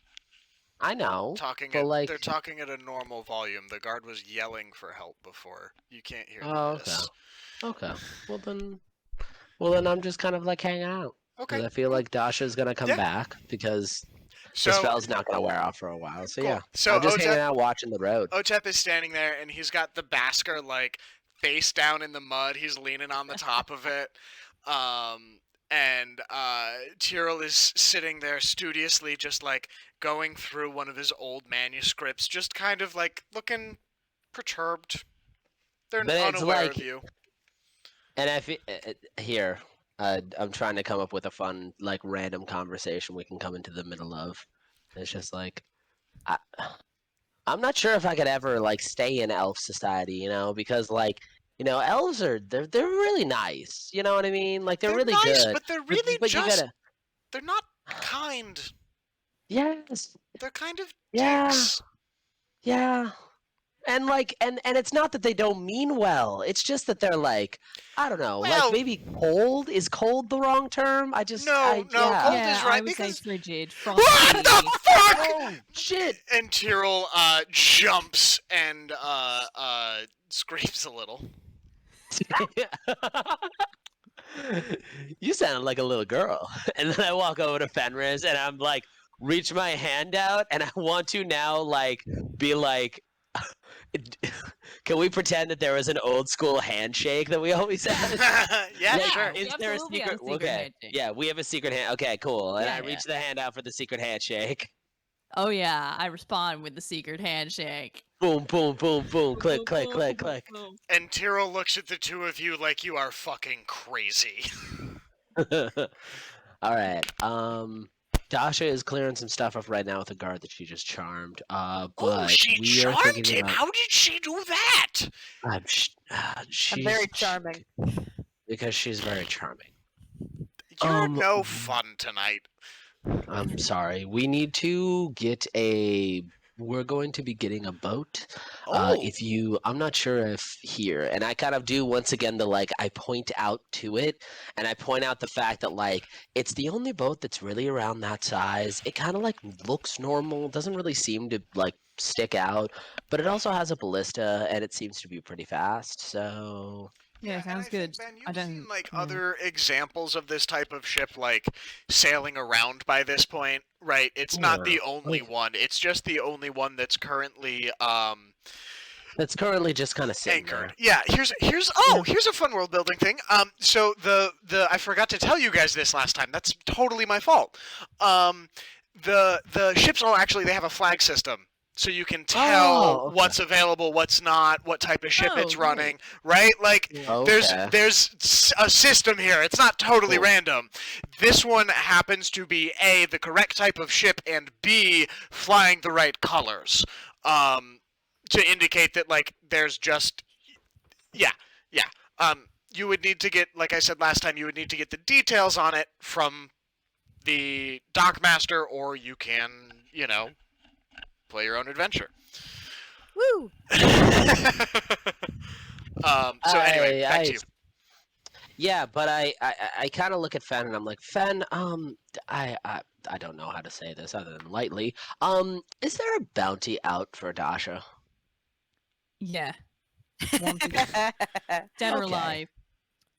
I know,
Talking
but
they're
like,
talking at a normal volume. The guard was yelling for help before. You can't hear
oh, okay,
this.
okay. Well then, I'm just kind of like hanging out because
Okay.
I feel
Cool.
like Dasha's gonna come
Yeah.
back because the
So
spell's not gonna wear off for a while. So
cool.
yeah,
So
I'm just hanging out watching the road.
Otep is standing there, and he's got the Basker like face down in the mud. He's leaning on the top of it, and Tyrell is sitting there studiously, just like going through one of his old manuscripts, just kind of like looking perturbed. They're
But it's
unaware
like-
of you.
And I feel here, I'm trying to come up with a fun, like, random conversation we can come into the middle of. It's just like, I'm not sure if I could ever like stay in elf society, you know, because like, you know, elves are they're really nice. You know what I mean? Like they're really
nice,
good.
but they're really
but you
just.
gotta,
They're not kind.
yes,
They're kind of
Yeah.
dicks.
yeah. And like, and it's not that they don't mean well. It's just that they're like, I don't know,
Well-
like maybe cold. Is cold the wrong term?
No,
yeah.
cold
yeah,
is right
I would
because.
say frigid,
What
frosty.
the fuck?
Oh shit!
And Tyrell jumps and screams a little.
You sound like a little girl. And then I walk over to Fenris and I'm like, reach my hand out, and I want to now like be like, can we pretend that there was an old school handshake that we always had?
Yeah,
Like,
sure.
We
Is there a
absolutely have
secret?
a secret
Okay,
handshake.
yeah, we have a secret hand. Okay, cool. And
Yeah,
I reach the hand out for the secret handshake.
Oh yeah, I respond with the secret handshake.
Boom, boom, boom, boom. Click, click, click, click.
And Tyrell looks at the two of you like you are fucking crazy.
All right. Dasha is clearing some stuff up right now with a guard that she just charmed. But
Oh, she
we are
charmed
thinking
him.
about-
How did she do that?
I'm
she's
very charming.
because she's very charming.
You're
Um,
no fun tonight.
I'm sorry. We need to get a. We're going to be getting a boat.
Oh,
I'm not sure if here, and I kind of do once again the like I point out to it, and I point out the fact that like it's the only boat that's really around that size. It kind of like looks normal, doesn't really seem to like stick out, but it also has a ballista, and it seems to be pretty fast. So
Yeah,
and
sounds
I think,
good.
Ben,
I
you've
don't.
seen like
yeah.
other examples of this type of ship, like sailing around by this point, right? It's not the
Yeah,
only
like-
one. It's just the only one that's currently
that's currently just kind of sitting
anchored.
there.
Yeah. Here's a fun world building thing. So the I forgot to tell you guys this last time. That's totally my fault. The ships all actually they have a flag system. So you can tell
Oh, okay.
what's available, what's not, what type of ship
Oh,
it's
great.
running, right? Like
Okay.
there's a system here. It's not totally
Cool.
random. This one happens to be A, the correct type of ship, and B, flying the right colors. To indicate that like there's just yeah. You would need to get, like I said last time, you would need to get the details on it from the dockmaster, or you can, play your own adventure.
Woo!
Anyway, back to you.
Yeah, but I kind of look at Fen and I'm like, Fen, I don't know how to say this other than lightly. Is there a bounty out for Dasha?
Yeah. One to go. Dead or
Okay.
alive.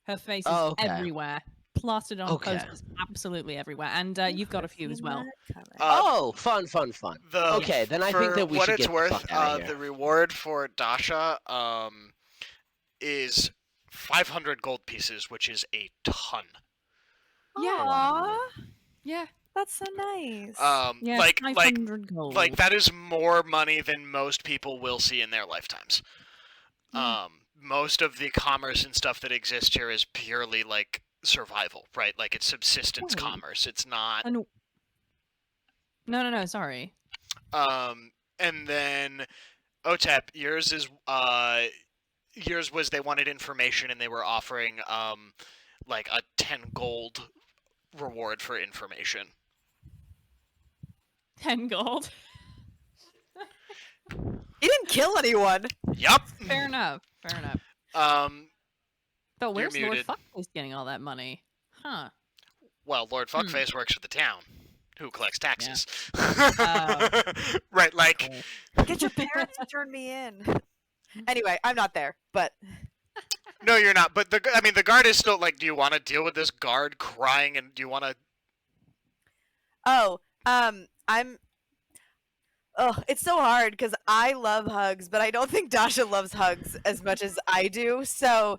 Her face is
Oh, okay.
everywhere. Plastered on
Okay.
posters absolutely everywhere. And you've got a few as well.
Oh, fun.
The
Okay, then I
for
think that we
what
should
it's
get
worth,
the fuck out of
the
here.
reward for Dasha is 500 gold pieces, which is a ton.
Yeah.
Aww,
Yeah.
that's so nice.
Yeah.
Like
500 gold.
that is more money than most people will see in their lifetimes. Most of the commerce and stuff that exists here is purely like survival, right? Like it's subsistence
Right.
commerce. It's not.
And... No, sorry.
And then Otep, yours was they wanted information and they were offering like a 10 gold reward for information.
10 gold.
He didn't kill anyone.
Yup.
Fair enough. Fair enough. But
You're
where's Lord
muted.
Fuckface getting all that money? Huh.
Well, Lord Fuckface works for the town, who collects taxes. Right, like,
Cool.
Get your parents to turn me in. Anyway, I'm not there, but
no, you're not. But the guard is still like, do you want to deal with this guard crying, and do you want to?
it's so hard because I love hugs, but I don't think Dasha loves hugs as much as I do. So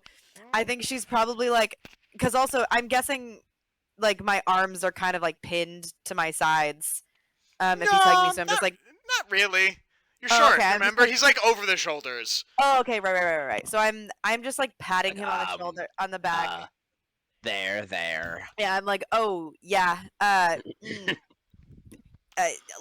I think she's probably like, because also I'm guessing like my arms are kind of like pinned to my sides. If he's hugging me, so I'm just like,
not really. You're
Oh,
short.
okay, I'm just
Remember,
like-
he's like over the shoulders.
oh, okay, right. So I'm just like patting him on the shoulder, on the back.
There.
Yeah, I'm like, oh yeah,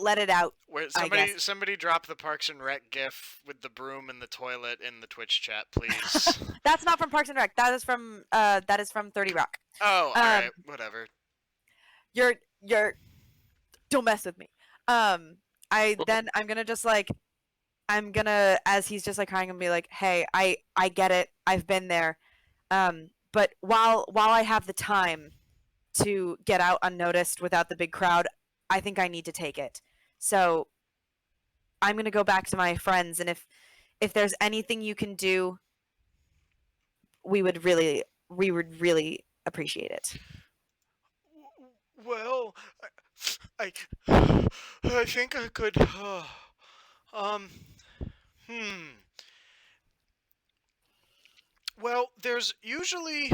let it out.
Where
I guess.
somebody drop the Parks and Rec gif with the broom in the toilet in the Twitch chat, please.
That's not from Parks and Rec. That is from 30 Rock.
Oh, all right, whatever.
You're don't mess with me. I'm gonna just like as he's just like crying and be like, hey, I get it. I've been there. But while I have the time to get out unnoticed without the big crowd, I think I need to take it. So I'm gonna go back to my friends, and if there's anything you can do, we would really appreciate it.
Well, I think I could. Well, there's usually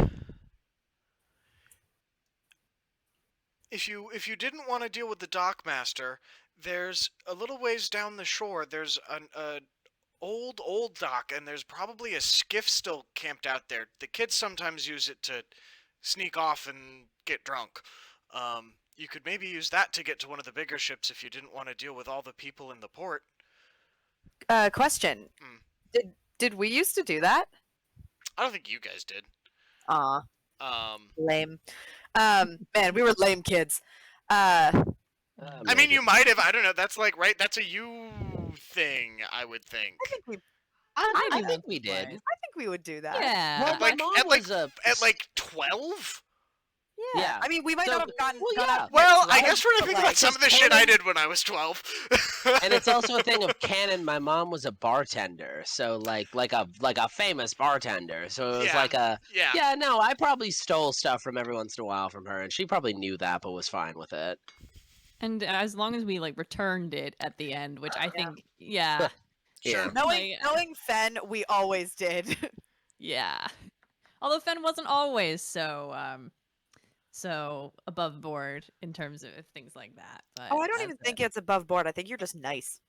if you didn't want to deal with the dockmaster, there's a little ways down the shore. There's an old dock, and there's probably a skiff still camped out there. The kids sometimes use it to sneak off and get drunk. You could maybe use that to get to one of the bigger ships if you didn't want to deal with all the people in the port.
Question. Did we used to do that?
I don't think you guys did.
Aw,
Um,
lame. Man, we were lame kids.
I mean, you might have. I don't know. That's like, right? That's a you thing, I would think.
I think we did.
I think we would do that.
Yeah.
Well, my
Like,
mom
at like-
was a
At like 12?
Yeah.
I mean, we might
So-
not have gotten.
well,
got
yeah.
out
Well,
yet,
I guess when I
but,
think
like,
about some of the
just
shit I
canon-
did when I was 12.
and it's also a thing of canon. My mom was a bartender, so like a famous bartender. So it was
Yeah.
like a
Yeah.
yeah. No, I probably stole stuff from every once in a while from her, and she probably knew that, but was fine with it.
And as long as we like returned it at the end, which I think, yeah,
Sure.
Yeah.
knowing Fen, we always did.
yeah. Although Fen wasn't always so above board in terms of things like that. But
Oh, I don't even think it's above board. I think you're just nice.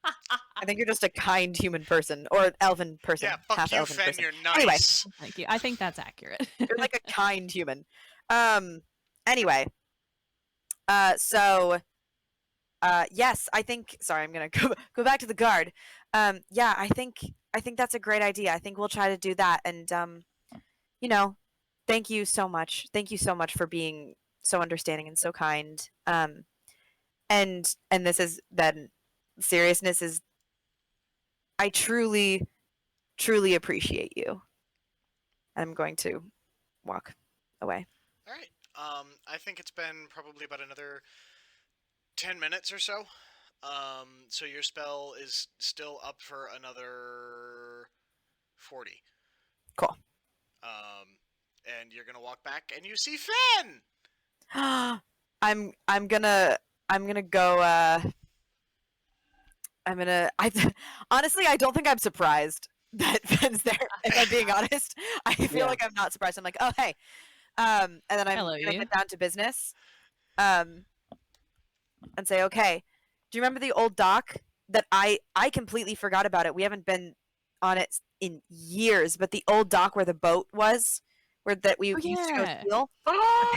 I think you're just a kind human person or elven person.
Yeah, fuck
half
you,
elven
Fen,
person.
you're
Anyway.
nice.
Thank you. I think that's accurate.
You're like a kind human. Anyway. Yes, I think. Sorry, I'm gonna go back to the guard. Yeah, I think that's a great idea. I think we'll try to do that. And thank you so much. Thank you so much for being so understanding and so kind. And this is then seriousness is. I truly appreciate you. I'm going to walk away.
All right. I think it's been probably about another 10 minutes or so. So your spell is still up for another 40.
Cool.
And you're gonna walk back, and you see Fen.
I'm gonna go. Honestly, I don't think I'm surprised that Fen's there. If I'm being honest, I feel
Yeah.
like I'm not surprised. I'm like, oh hey, and then I'm
Hello,
gonna
you.
get down to business, and say, okay, do you remember the old dock that I completely forgot about it? We haven't been on it in years, but the old dock where the boat was, where that we used to go
yeah.
steal.
Oh,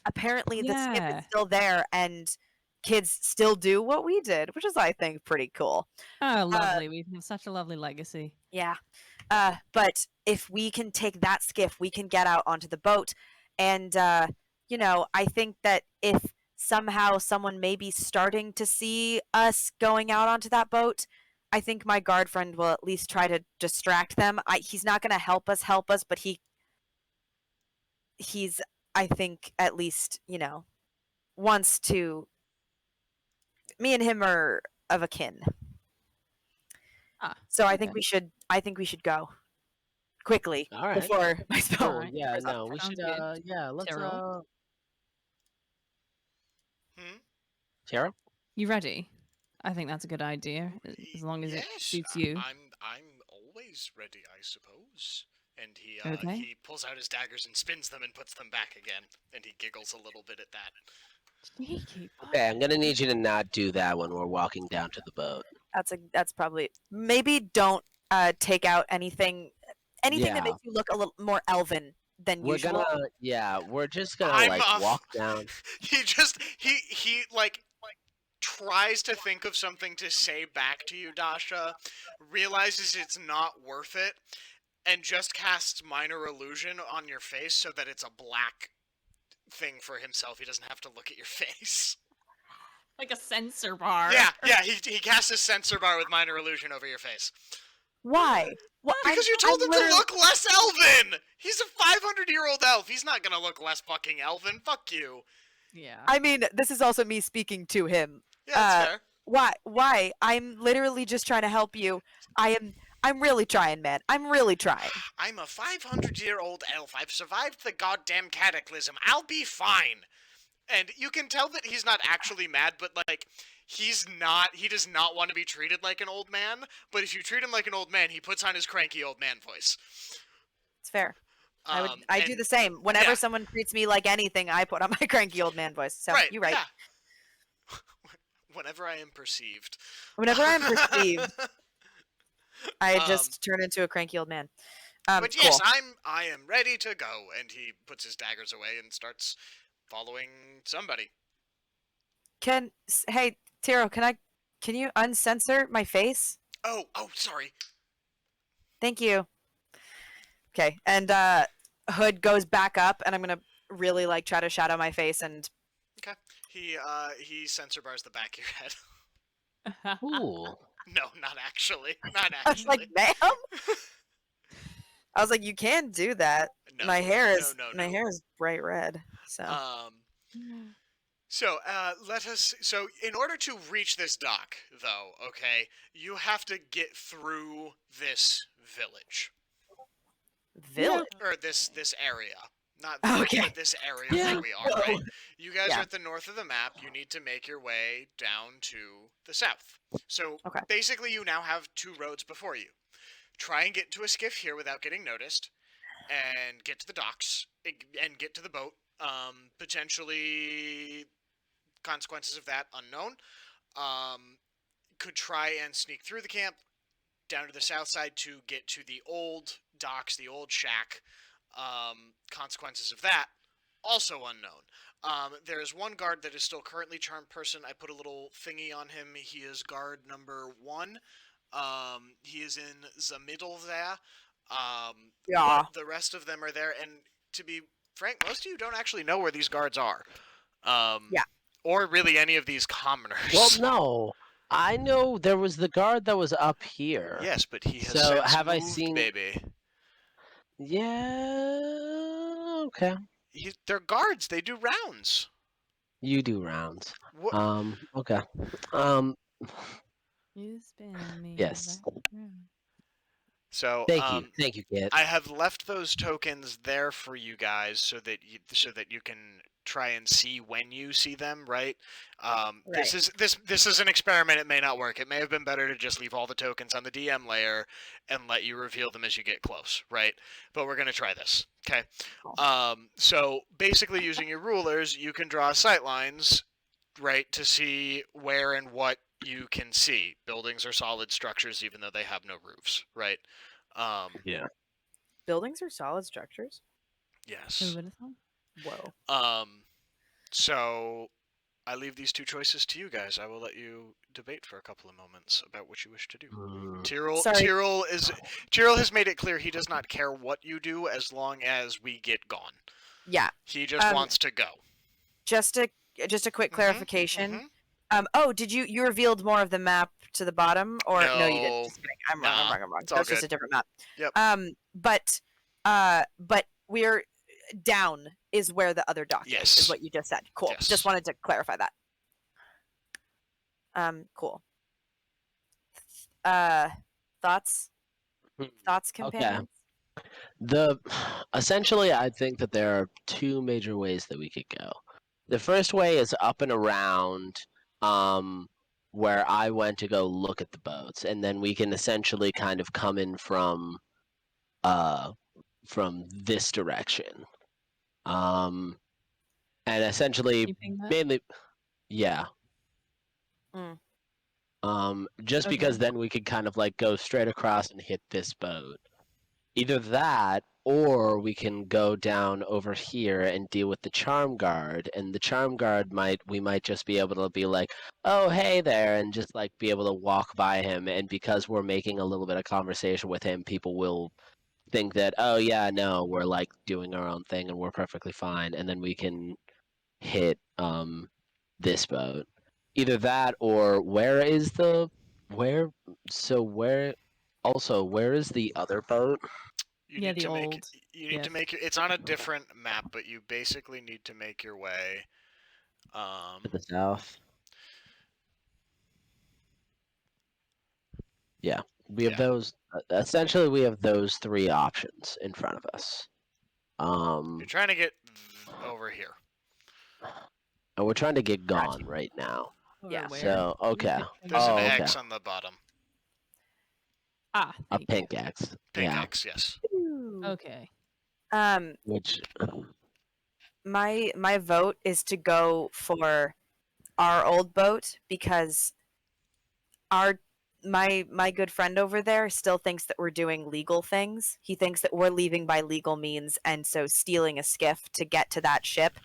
Apparently, the skip
Yeah.
is still there, and kids still do what we did, which is, I think, pretty cool.
Oh, lovely. We have such a lovely legacy.
Yeah. But if we can take that skiff, we can get out onto the boat. And, I think that if somehow someone may be starting to see us going out onto that boat, I think my guard friend will at least try to distract them. He's not going to help us, but he's I think at least, wants to. Me and him are of a kin.
Ah,
So I
okay.
think we should go quickly
All right.
before my spell.
Cool.
Alright.
Yeah.
wears off.
No, we
Sounds
should.
good.
Yeah. Let's.
Tyrell?
Hmm?
Tara?
You ready? I think that's a good idea, as long as it
Yes,
suits you.
I'm always ready, I suppose. And he
Okay.
he pulls out his daggers and spins them and puts them back again, and he giggles a little bit at that.
Sneaky.
Okay, I'm gonna need you to not do that when we're walking down to the boat.
That's probably maybe don't take out anything that
Yeah.
makes you look a little more elven than
We're
usual.
we're just gonna
I'm
like
off.
walk down.
He like tries to think of something to say back to you, Dasha, realizes it's not worth it, and just casts minor illusion on your face so that it's a black thing for himself. He doesn't have to look at your face.
Like a sensor bar.
Yeah, he casts a sensor bar with minor illusion over your face.
Why? Well,
Because you told him to look less elven! He's a 500-year-old elf. He's not gonna look less fucking elven. Fuck you.
Yeah.
I mean, this is also me speaking to him.
Yeah, that's fair.
Why? I'm literally just trying to help you. I'm really trying, man. I'm really trying.
I'm a 500-year-old elf. I've survived the goddamn cataclysm. I'll be fine. And you can tell that he's not actually mad, but like he does not want to be treated like an old man, but if you treat him like an old man, he puts on his cranky old man voice.
It's fair. I do
and-
the same. Whenever
yeah.
someone treats me like anything, I put on my cranky old man voice. So
right,
you're right.
yeah. Whenever I am perceived.
Whenever I'm perceived, I
Um,
just turn into a cranky old man.
But
Cool.
yes, I am ready to go, and he puts his daggers away and starts following somebody.
Hey, Tiro, can you uncensor my face?
Oh, sorry.
Thank you. Okay, and Hood goes back up, and I'm gonna really like try to shadow my face, and
He censor bars the back of your head.
Ooh.
No, not actually. Not
I was like,
actually.
ma'am. I was like, you can do that.
No,
My hair is
no.
bright red. So
So in order to reach this dock, though, okay, you have to get through this village
village.
or this area. Not village,
Okay.
but this area
Yeah.
where we are, right? You guys
Yeah.
are at the north of the map. You need to make your way down to the south. So
Okay.
basically, you now have two roads before you. Try and get to a skiff here without getting noticed, and get to the docks, and get to the boat. Potentially consequences of that unknown. Could try and sneak through the camp down to the south side to get to the old docks, the old shack. Consequences of that also unknown. There is one guard that is still currently charmed person. I put a little thingy on him. He is guard number 1. He is in the middle there.
Yeah.
But the rest of them are there, and to be frank, most of you don't actually know where these guards are.
Yeah.
Or really any of these commoners.
Well, no. I know there was the guard that was up here.
Yes, but he has
So,
since
have I
moved,
seen-
baby.
Yeah. Okay.
They're guards. They do rounds.
You do rounds.
What?
Okay.
You spin me
Yes.
around.
So
Thank you, Kit.
I have left those tokens there for you guys so that you can try and see when you see them, right? This is an experiment. It may not work. It may have been better to just leave all the tokens on the DM layer and let you reveal them as you get close, right? But we're gonna try this, okay? So basically, using your rulers, you can draw sight lines, right, to see where and what you can see. Buildings are solid structures, even though they have no roofs, right?
Yeah.
Buildings are solid structures.
Yes.
Who would have thought?
Whoa.
So I leave these two choices to you guys. I will let you debate for a couple of moments about what you wish to do.
Sorry.
Tyrell has made it clear he does not care what you do as long as we get gone.
Yeah.
He just wants to go.
Just a quick
Mhm,
clarification.
mhm.
Oh, did you revealed more of the map to the bottom, or no, you didn't?
No.
Just kidding. I'm wrong. I'm
Nah,
wrong. I'm wrong.
it's all
That's just
good.
a different map.
Yep.
But we're down is where the other dock is
Yes.
what you just said. Cool.
Yes.
Just wanted to clarify that. Cool. Thoughts,
Okay.
companions?
Essentially, I think that there are two major ways that we could go. The first way is up and around, where I went to go look at the boats, and then we can essentially kind of come in from this direction. And essentially,
Keeping that?
mainly, yeah.
Mm.
Just
Okay.
because then we could kind of like go straight across and hit this boat. Either that, or we can go down over here and deal with the charm guard, and the charm guard we might just be able to be like, oh hey there, and just like be able to walk by him, and because we're making a little bit of conversation with him, people will think that, oh yeah, no, we're like doing our own thing and we're perfectly fine, and then we can hit this boat. Either that, or where is the where so where is the other boat?
You
Yeah,
need
the
to make.
old
You need to
GIF.
make. It's on a different map, but you basically need to make your way.
To the south. Yeah, we have
Yeah.
those. Essentially, we have those three options in front of us.
You're trying to get over here.
And we're trying to get
Gotcha.
gone right now.
Over
Yeah.
where?
So okay,
There's an
Oh, okay.
X on the bottom.
Ah,
a
thank you.
pink X.
Pink
Yeah,
X. Yes.
Okay.
which
My vote is to go for our old boat because my good friend over there still thinks that we're doing legal things. He thinks that we're leaving by legal means, and so stealing a skiff to get to that ship.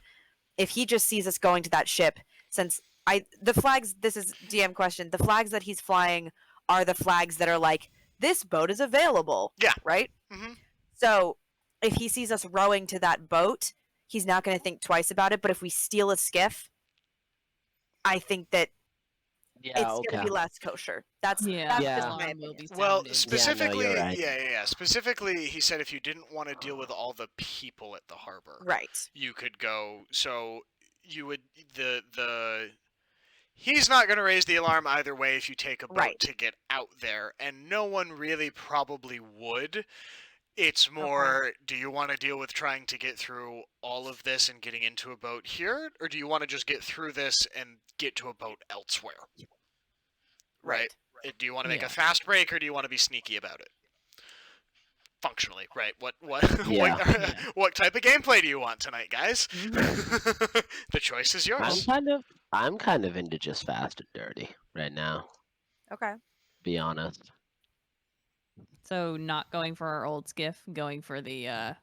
If he just sees us going to that ship, since the flags, this is DM question, the flags that he's flying are the flags that are like, this boat is available.
Yeah.
Right?
Mm-hmm.
So if he sees us rowing to that boat, he's not going to think twice about it. But if we steal a skiff, I think that
yeah,
it's going to
okay.
be less kosher. That's
Yeah.
Yeah.
just
Alarm
my
will
opinion.
be
Well,
sounded.
specifically,
you're right.
yeah. Specifically, he said if you didn't want to deal with all the people at the harbor,
Right.
you could go. So you would the. He's not going to raise the alarm either way if you take a boat
Right.
to get out there, and no one really probably would. It's more, do you want to deal with trying to get through all of this and getting into a boat here, or do you want to just get through this and get to a boat elsewhere? Right? Do you want to make
Yeah.
a fast break, or do you want to be sneaky about it? Functionally, right? What
Yeah.
what type of gameplay do you want tonight, guys?
Mhm.
The choice is yours.
I'm kind of into just fast and dirty right now.
Okay.
Be honest.
So not going for our old skiff, going for the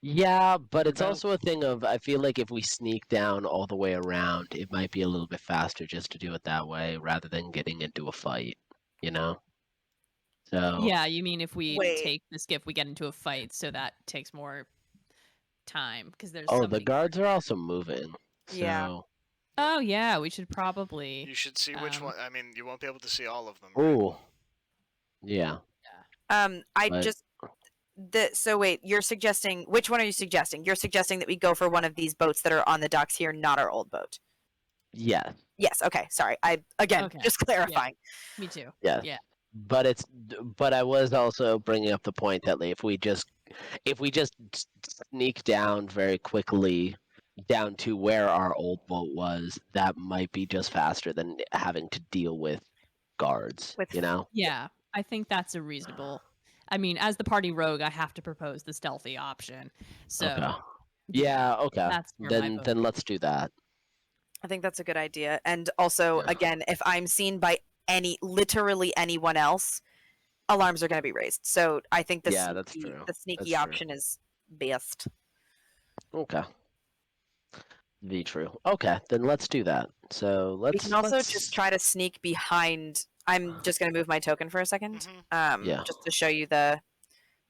Yeah, but it's
boat.
also a thing of I feel like if we sneak down all the way around, it might be a little bit faster just to do it that way rather than getting into a fight, you know? So
Yeah, you mean if we
Wait.
take the skiff, we get into a fight, so that takes more time because there's
Oh,
so
the
many
guards are also moving.
Yeah.
So
Oh yeah, we should probably.
You should see which
Um,
one. I mean, you won't be able to see all of them. Right?
ooh. Yeah.
I
But-
just so wait, you're suggesting, which one are you suggesting? You're suggesting that we go for one of these boats that are on the docks here, not our old boat.
Yeah.
Yes, okay, sorry. I again
Okay,
just clarifying.
Me too.
Yeah.
Yeah.
But I was also bringing up the point that like, if we just sneak down very quickly down to where our old boat was, that might be just faster than having to deal with guards,
With-
you know?
Yeah, I think that's a reasonable. I mean, as the party rogue, I have to propose the stealthy option. So
Okay. Yeah, okay.
That's where my vote
Then let's do that.
I think that's a good idea. And also,
Yeah.
again, if I'm seen by literally anyone else, alarms are going to be raised. So I think the
Yeah, that's
sneaky,
true.
the sneaky
That's true.
option is best.
Okay. Be true. Okay, then let's do that. So
We
let's
can also
let's-
just try to sneak behind. I'm just going to move my token for a second,
Mhm.
Yeah.
just to show you the.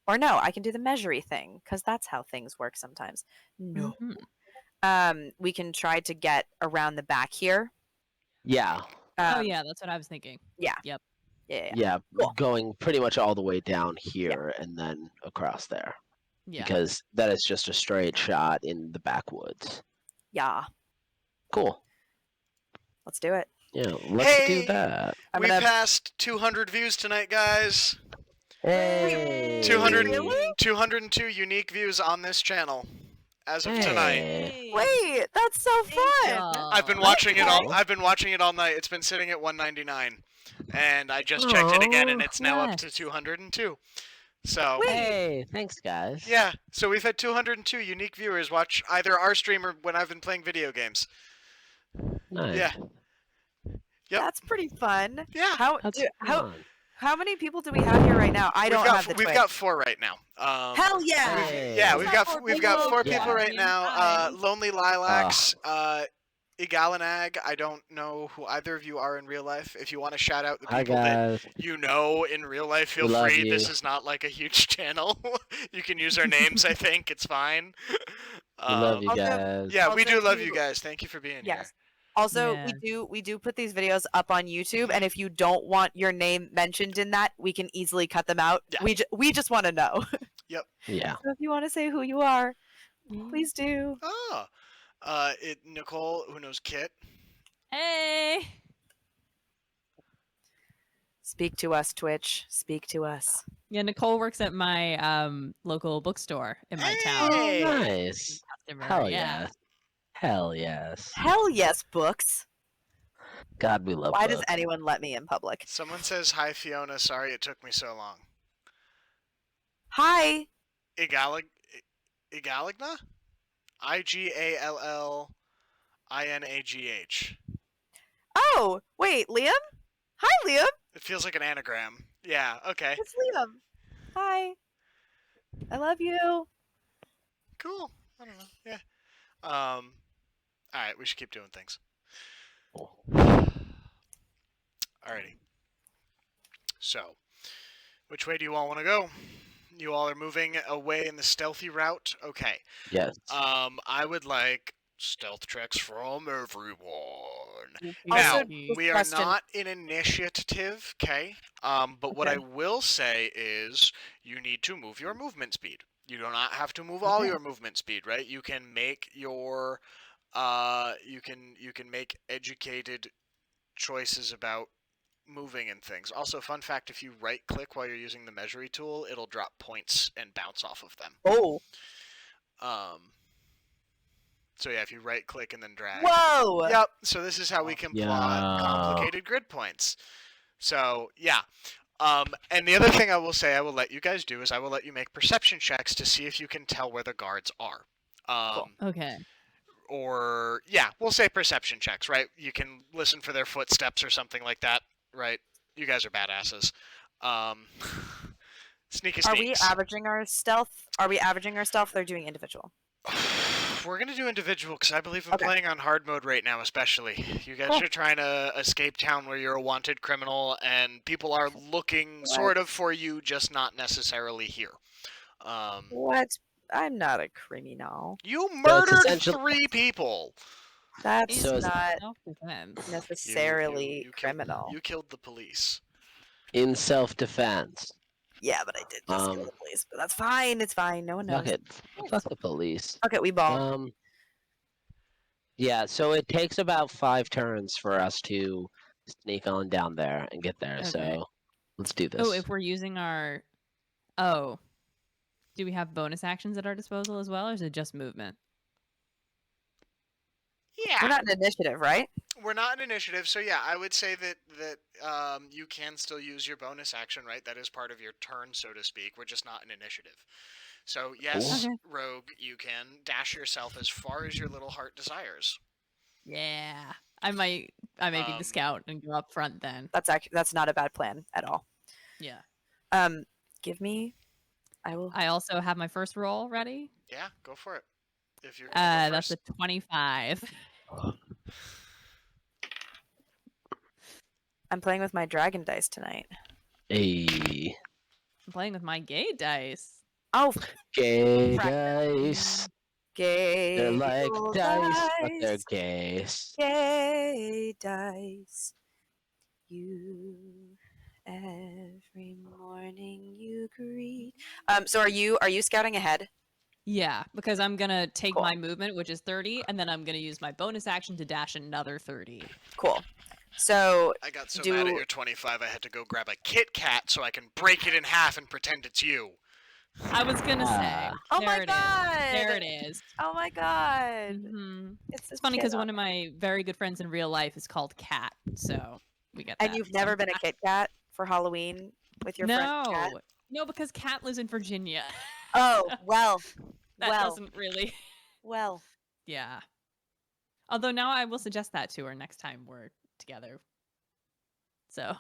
Or no, I can do the measury thing because that's how things work sometimes. No,
Mhm.
we can try to get around the back here
Yeah,
Oh yeah, that's what I was thinking.
Yeah.
Yep.
yeah,
Cool.
going pretty much all the way down here and then across there.
Yeah.
Because that is just a straight shot in the backwoods.
Yeah.
Cool.
Let's do it.
Yeah, let's do
Hey!
that.
I'm
We
gonna.
passed 200 views tonight, guys.
Hey.
202 unique views on this channel as of tonight.
Hey.
Wait, that's so fun.
I've been watching it all. I've been watching it all night. It's been sitting at 199, and I just checked it again, and it's now up to
Yes.
202. So
Hey, thanks guys.
yeah, so we've had 202 unique viewers watch either our stream or when I've been playing video games.
Nice.
Yeah, Yep.
That's pretty fun.
yeah.
That's
How
fun.
how many people do we have here right now? I don't have the
We've
Twitch.
got 4 right now.
Hell yeah!
Hey.
Yeah,
We've
we've
got
got
four
we've got
people.
4
Yeah.
people right now.
Hi.
Lonely Lilacs, Igalanag. I don't know who either of you are in real life. If you want to shout out the
Hi
people that
guys.
you know in real life, feel
We love
free. This
you.
is not like a huge channel. You can use our names. I think it's fine.
We love you
Also-
guys.
Yeah, we
Also,
do love
if
you guys. Thank you for being here.
Yes. Also,
Yeah.
we do put these videos up on YouTube, and if you don't want your name mentioned in that, we can easily cut them out.
Yeah.
We just want to know.
Yeah.
So if you want to say who you are, please do.
Oh, Nicole, who knows Kit.
Hey.
Speak to us, Twitch. Speak to us.
Yeah, Nicole works at my local bookstore in my town.
Hey!
Oh, nice.
Customer,
Hell
yeah.
yes. Hell yes.
Hell yes, books.
God, we love
Why
books.
does anyone let me in public?
Someone says hi, Fiona. Sorry it took me so long.
Hi.
Igaligna? IGALLINAGH.
Oh, wait, Liam? Hi, Liam.
It feels like an anagram. Yeah, okay.
It's Liam. Hi. I love you.
Cool. I don't know. Yeah. Alright, we should keep doing things. Alrighty. So, which way do you all want to go? You all are moving away in the stealthy route? Okay.
Yes.
I would like stealth checks from everyone.
Also,
Now,
just
we are
question-
not in initiative, okay? But what I
Okay.
will say is you need to move your movement speed. You do not have to move all
Okay.
your movement speed, right? You can make your you can make educated choices about moving and things. Also, fun fact, if you right click while you're using the measuring tool, it'll drop points and bounce off of them.
Oh.
So yeah, if you right click and then drag.
Whoa.
Yep. So this is how we can plot
Yeah.
complicated grid points. So yeah. And the other thing I will say I will let you guys do is I will let you make perception checks to see if you can tell where the guards are.
Okay.
Or yeah, we'll say perception checks, right? You can listen for their footsteps or something like that, right? You guys are badasses. Sneaky
Are we
sneaks.
averaging our stealth? Are we averaging our stealth? They're doing individual.
We're gonna do individual because I believe I'm
Okay.
playing on hard mode right now, especially. You guys
Cool.
are trying to escape town where you're a wanted criminal, and people are looking sort of for you, just not necessarily here.
What? I'm not a criminal.
You
it's
murdered
essential-
3 people.
That's
So is-
not
Self-defense.
You-
necessarily
you
criminal.
You killed the police.
In self-defense.
Yeah, but I did just kill the police. But that's fine. It's fine. No one knows.
Fuck it. Fuck the police.
Okay, we ball.
Yeah, so it takes about 5 turns for us to sneak on down there and get there.
Okay.
So let's do this.
Oh, if we're using our. Oh. Do we have bonus actions at our disposal as well, or is it just movement?
Yeah.
We're not an initiative, right?
We're not an initiative, so yeah, I would say that you can still use your bonus action, right? That is part of your turn, so to speak. We're just not an initiative. So yes,
Okay.
Rogue, you can dash yourself as far as your little heart desires.
Yeah. I might be the scout and go up front then.
That's not a bad plan at all.
Yeah.
Give me. I will.
I also have my first roll ready.
Yeah, go for it. If you're gonna go
That's a
first.
25.
I'm playing with my dragon dice tonight.
Hey.
I'm playing with my gay dice.
Oh,
Gay
Crap.
dice.
Gay
They're like
old
dice, but they're
dice,
gays.
gay dice. You every morning you greet. So are you scouting ahead?
Yeah, because I'm gonna take
Cool.
my movement, which is 30, and then I'm gonna use my bonus action to dash another 30.
Cool. So
I got so mad at
do
your 25, I had to go grab a Kit Kat so I can break it in half and pretend it's you.
I was gonna say.
Ah.
Oh
There
my
it is.
God!
There it is.
oh my god,
hmm
it's
It's funny because one of my very good friends in real life is called Kat, so we get that.
and you've never been a Kit Kat for Halloween with your friend Kat?
No, because Kat lives in Virginia.
Oh well,
That
well,
doesn't really.
well.
Yeah. Although now I will suggest that to her next time we're together. So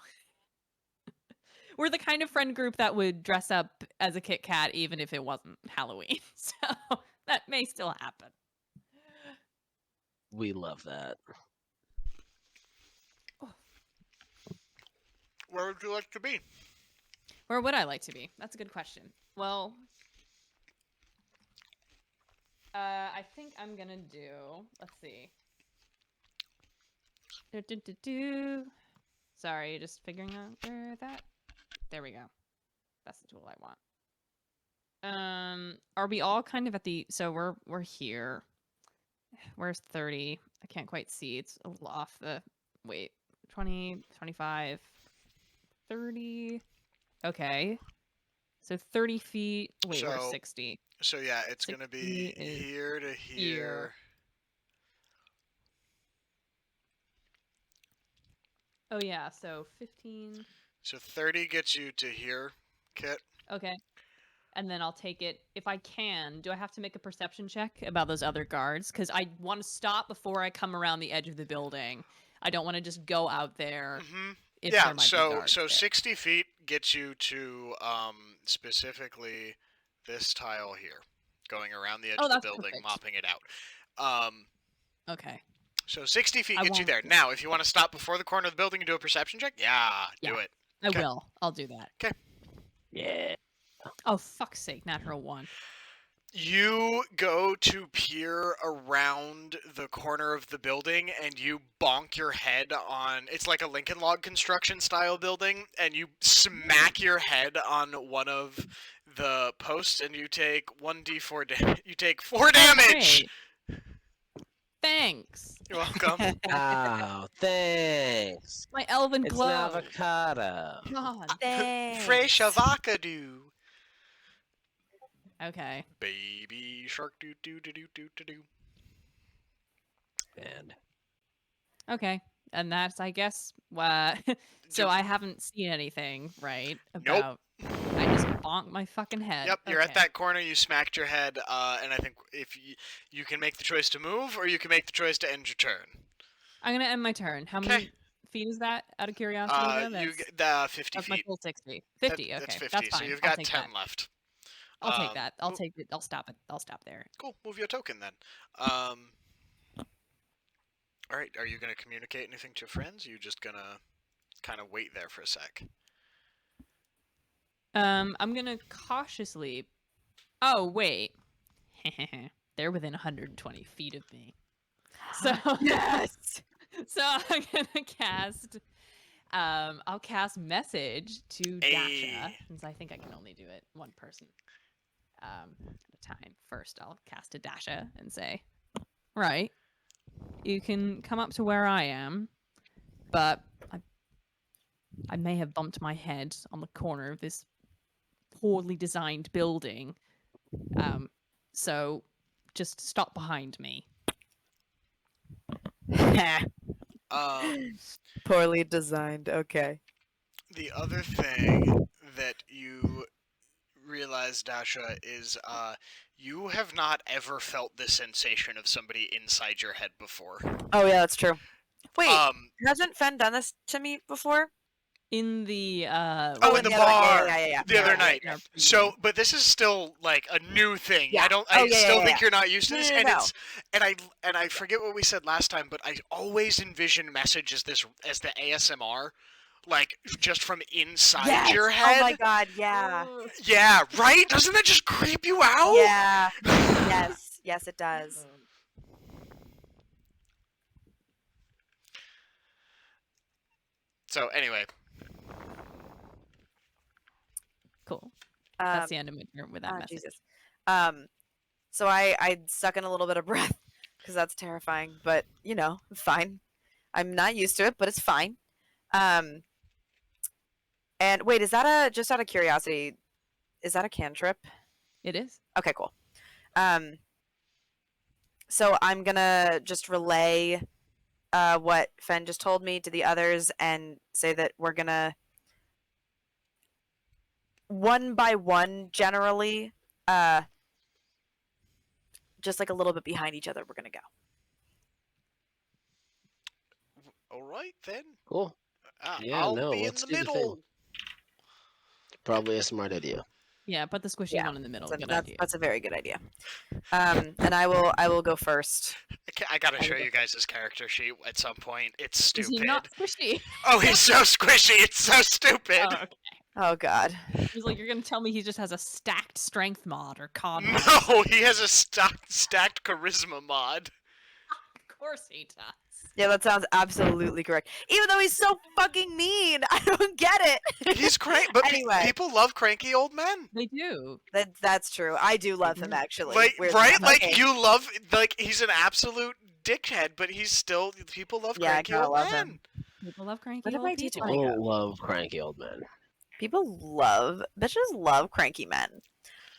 we're the kind of friend group that would dress up as a Kit Kat even if it wasn't Halloween. So that may still happen.
We love that.
Where would you like to be?
Where would I like to be? That's a good question. Well, I think I'm gonna do. Let's see. Sorry, just figuring out where that. There we go. That's the tool I want. Are we all kind of at the? So we're here. Where's 30? I can't quite see. It's a little off the. Wait, 20, 25, 30. Okay. So 30 feet. Wait, we're
So-
60.
So yeah, it's gonna be
60 is
here to here.
Oh yeah, so 15.
So 30 gets you to here, Kit.
Okay. And then I'll take it if I can. Do I have to make a perception check about those other guards? Because I want to stop before I come around the edge of the building. I don't want to just go out there.
Mm-hmm.
If
Yeah.
there might be
So
guards there.
60 feet gets you to specifically this tile here, going around the edge
Oh,
of the
that's
building,
perfect.
mopping it out.
Okay.
So 60 feet
I
gets you
won't-
there. Now, if you want to stop before the corner of the building and do a perception check, yeah. Do
Yeah.
it.
I
Okay.
will. I'll do that.
Yeah.
Oh, fuck's sake. Natural 1.
You go to peer around the corner of the building and you bonk your head on, it's like a Lincoln Log construction style building, and you smack your head on one of the posts and you take 1d4 you take 4 damage.
Great. Thanks.
You're welcome.
Oh, thanks.
My elven
It's an
glow.
avocado.
God.
Thanks.
Fresh avocado.
Okay.
Baby shark doo doo doo doo doo doo doo.
And
Okay. And that's, I guess, so I haven't seen anything, right?
Nope.
I just bonked my fucking head.
Yep, you're at
Okay.
that corner, you smacked your head, and I think if you can make the choice to move, or you can make the choice to end your turn.
I'm gonna end my turn. How
Okay.
many feet is that? Out of curiosity, though?
You
That's,
get 50
that's my
feet.
full 60. 50.
That's
Okay,
50,
that's
so
fine.
you've
I'll
got
take
10
that.
left.
I'll take that. I'll
move-
take it. I'll stop it. I'll stop there.
Cool, move your token then. Alright, are you going to communicate anything to your friends? Are you just going to kind of wait there for a sec?
I'm gonna cautiously. Oh wait, they're within 120 feet of me. So
Yes.
So I'm gonna cast. I'll cast message to Dasha,
Ay.
since I think I can only do it one person at a time. First, I'll cast to Dasha and say, "Right, you can come up to where I am, but I may have bumped my head on the corner of this poorly designed building. So just stop behind me."
Poorly designed. Okay.
The other thing that you realize, Dasha, is you have not ever felt the sensation of somebody inside your head before.
Oh yeah, that's true. Wait,
Um,
hasn't Fen done this to me before?
In the
Oh, in the
other-
bar.
Yeah.
the other
Yeah,
night.
in our
So,
preview.
but this is still like a new thing.
Yeah.
I don't.
Oh,
I
yeah,
still
yeah,
think
yeah.
you're not used to
No,
this,
no,
and
no.
it's and I forget what we said last time, but I always envision message as this as the ASMR, like just from inside
Yes!
your head.
Oh my god, yeah.
Yeah, right. Doesn't that just creep you out?
Yeah. Yes. Yes, it does.
So anyway,
Cool.
Um,
That's the end of my turn with that
oh,
message.
Jesus. So I suck in a little bit of breath because that's terrifying. But you know, fine. I'm not used to it, but it's fine. And wait, is that just out of curiosity? Is that a cantrip?
It is.
Okay, cool. So I'm gonna just relay what Fen just told me to the others and say that we're gonna one by one, generally, just like a little bit behind each other, we're gonna go.
all right then.
Cool. Yeah,
I'll
no,
be in
let's
the
do the thing.
middle.
Probably a smart idea.
Yeah, put the squishy
Yeah,
one in the middle.
That's,
Good idea.
that's a very good idea. And I will go first.
I gotta
I
show
will-
you guys this character sheet at some point. It's
Is
stupid.
he not squishy?
Oh, he's so squishy. It's so stupid.
Oh, okay.
Oh God.
He's like, you're gonna tell me he just has a stacked strength mod or con mod.
No, he has a stacked charisma mod.
Of course he does.
Yeah, that sounds absolutely correct. Even though he's so fucking mean, I don't get it.
He's cranky, but
Anyway.
people love cranky old men.
They do.
That's true. I do love him actually.
Like,
weirdly
right?
enough.
Like
Okay.
you love, like he's an absolute dickhead, but he's still people love
Yeah, I
cranky
kinda
old
love
men.
him.
People love cranky
What am
old
I teaching
people.
you?
People love cranky old men.
Bitches love cranky men.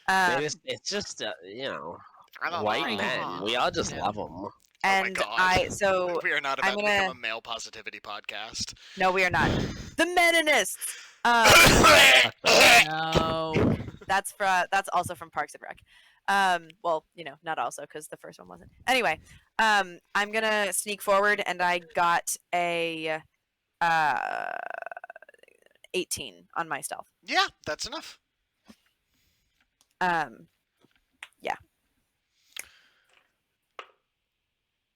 It's just you know,
I don't
white
know.
men. We all just
Yeah.
love them.
And
God.
so
We are not
I'm
about to
gonna-
become a male positivity podcast.
no, we are not the meninists.
No.
That's also from Parks and Rec. Well, you know, not also because the first one wasn't. Anyway, I'm gonna sneak forward, and I got a 18 on my stealth.
Yeah, that's enough.
Yeah.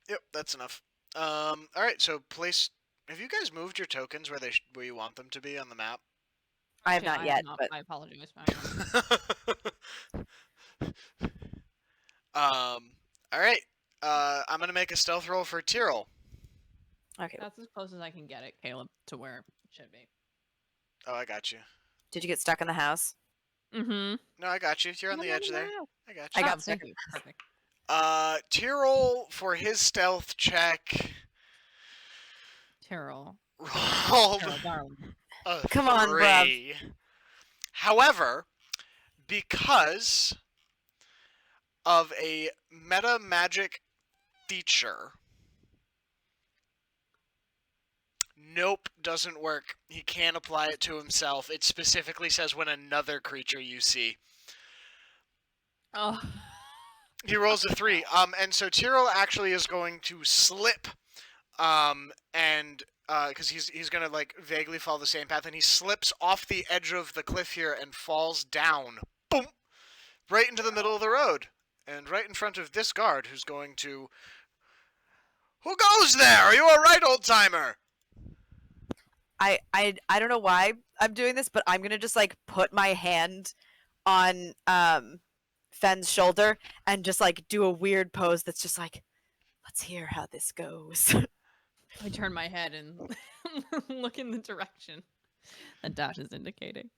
Yep, that's enough. All right. So place. Have you guys moved your tokens where you want them to be on the map?
I have
Okay,
not yet, but
I apologize.
All right. I'm gonna make a stealth roll for Tyrell.
okay.
That's as close as I can get it, Caleb, to where it should be.
Oh, I got you.
Did you get stuck in the house?
Mm-hmm.
No, I got you. You're on the edge there. I got
I
you.
got
thank
stuck.
you. Perfect.
Tyrell for his stealth check
Tyrell.
rolled
Tyrell, darling.
a
Come on, bruv.
3. However, because of a meta magic feature, nope, doesn't work. He can't apply it to himself. It specifically says when another creature you see.
Oh.
He rolls a 3. And so Tyrell actually is going to slip, and because he's gonna like vaguely follow the same path, and he slips off the edge of the cliff here and falls down, boom, right into the middle of the road, and right in front of this guard who's going to. Who goes there? Are you all right, old timer?
I don't know why I'm doing this, but I'm gonna just like put my hand on Fen's shoulder and just like do a weird pose that's just like, let's hear how this goes.
I turn my head and look in the direction that Dash is indicating.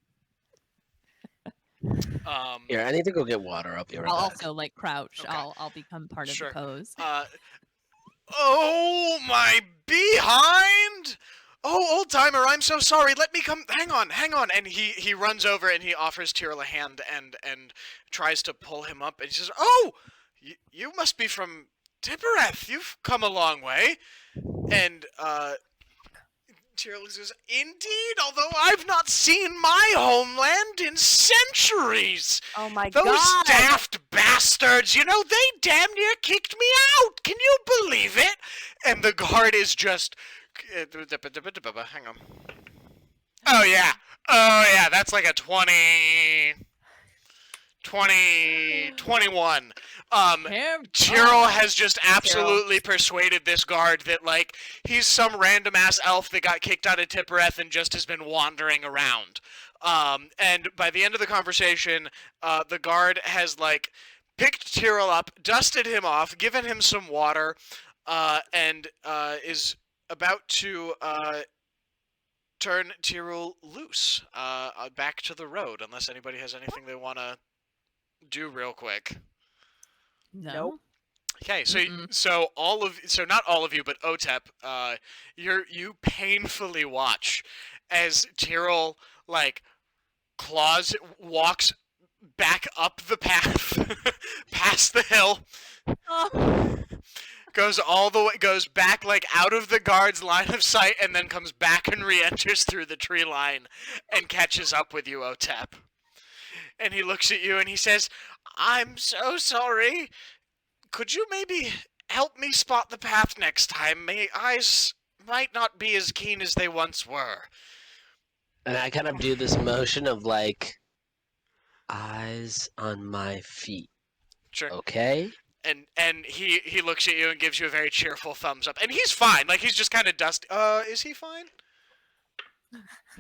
Here, I need to go get water. I'll be right
I'll
back.
also like crouch.
Okay.
I'll become part of
Sure.
the pose.
Oh my behind! Oh, old timer, I'm so sorry. Let me come. Hang on. And he runs over and he offers Tyrell a hand and tries to pull him up. And he says, "Oh, you must be from Tippereth. You've come a long way." And Tyrell says, "Indeed, although I've not seen my homeland in centuries.
Oh my
Those
god!
daft bastards, you know, they damn near kicked me out. Can you believe it?" And the guard is just... Hang on. Oh, yeah, that's like a 21. Tyrell has just absolutely persuaded this guard that, like, he's some random-ass elf that got kicked out of Tippereth and just has been wandering around. And by the end of the conversation, the guard has, like, picked Tyrrell up, dusted him off, given him some water, and is about to turn Tyrrell loose back to the road, unless anybody has anything they want to do real quick.
No.
Nope.
Okay, so
Mm-mm.
so not all of you, but Otep, you painfully watch as Tyrrell like walks back up the path, past the hill,
Oh.
goes back like out of the guard's line of sight, and then comes back and re-enters through the tree line and catches up with you, Otep. And he looks at you and he says, "I'm so sorry. Could you maybe help me spot the path next time? My eyes might not be as keen as they once were."
And I kind of do this motion of like eyes on my feet.
Sure.
Okay.
And he looks at you and gives you a very cheerful thumbs up. And he's fine. Like, he's just kind of dusty. Is he fine?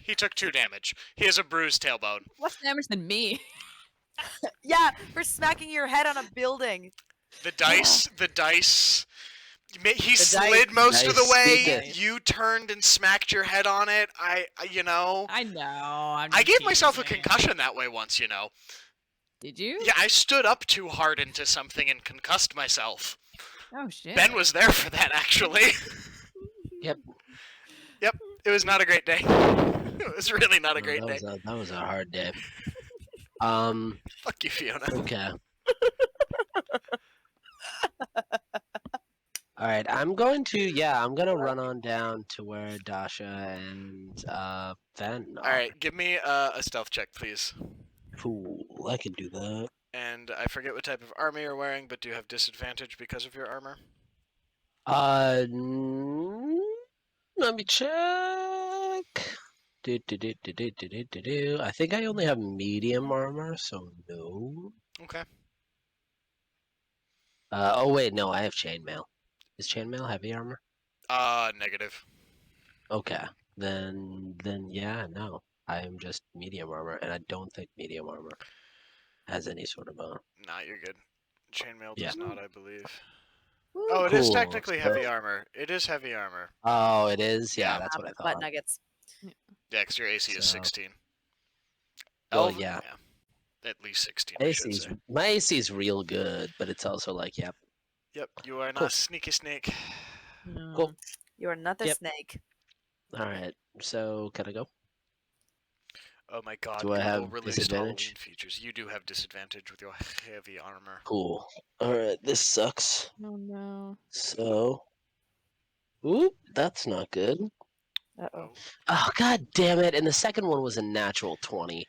He took 2 damage. He has a bruised tailbone.
Less damage than me.
Yeah, for smacking your head on a building.
The dice. He
The
slid
dice.
most of the
Dice
way.
speaketh.
You turned and smacked your head on it.
I know. I'm
I
just
gave myself a
teasing.
concussion that way once,
Did you?
Yeah, I stood up too hard into something and concussed myself.
Oh shit.
Ben was there for that, actually.
Yep.
Yep, it was not a great day. It was really not a great day.
That was a hard day.
Fuck you, Fiona.
Okay. All right, I'm gonna run on down to where Dasha and Fen are.
All right, give me a stealth check, please.
Cool, I can do that.
And I forget what type of armor you're wearing, but do you have disadvantage because of your armor?
Let me check. I think I only have medium armor, so no.
Okay.
Oh wait, no, I have chainmail. Is chainmail heavy armor?
Negative.
Okay, then yeah, no. I am just medium armor, and I don't think medium armor has any sort of a.
Nah, you're good. Chainmail
Yeah.
does not, I believe.
Woo.
Oh, it is
Cool,
technically heavy
so-
armor. It is heavy armor.
Oh, it is. Yeah,
Yeah.
that's what I
Butt
thought.
nuggets.
Yeah, because your AC is
So-
16.
Well, yeah.
At least 16, I should
AC's
say.
my AC's real good, but it's also like, yep.
Yep, you are not
Cool.
a sneaky snake.
No.
Cool.
You are not a
Yep.
snake.
All right, so can I go?
Oh my god,
Do I
Google
have
released
disadvantage?
Halloween features. You do have disadvantage with your heavy armor.
Cool. All right, this sucks.
Oh no.
So, oop, that's not good.
Uh-oh.
Oh god damn it! And the second one was a natural 20.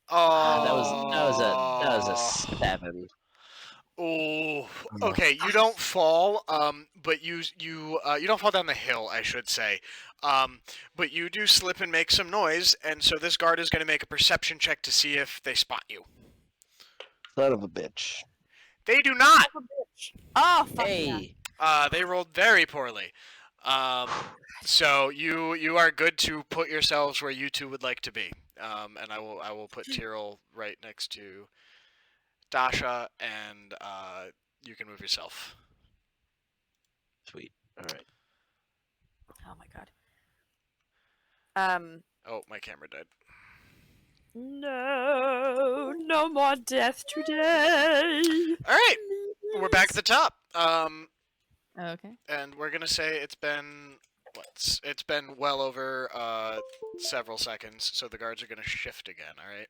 Oh,
That was a 7.
Oh,
Oh.
okay. You don't fall, but you don't fall down the hill, I should say. But you do slip and make some noise, and so this guard is going to make a perception check to see if they spot you.
Son of a bitch.
They do not.
Oh, fuck yeah.
Hey.
They rolled very poorly. So you are good to put yourselves where you two would like to be. And I will put Tyrrell right next to Dasha, and you can move yourself.
Sweet. All right.
Oh my god.
Oh, my camera died.
No more death today.
All right, we're back at the top.
Okay.
And we're gonna say it's been it's been well over several seconds, so the guards are gonna shift again. All right.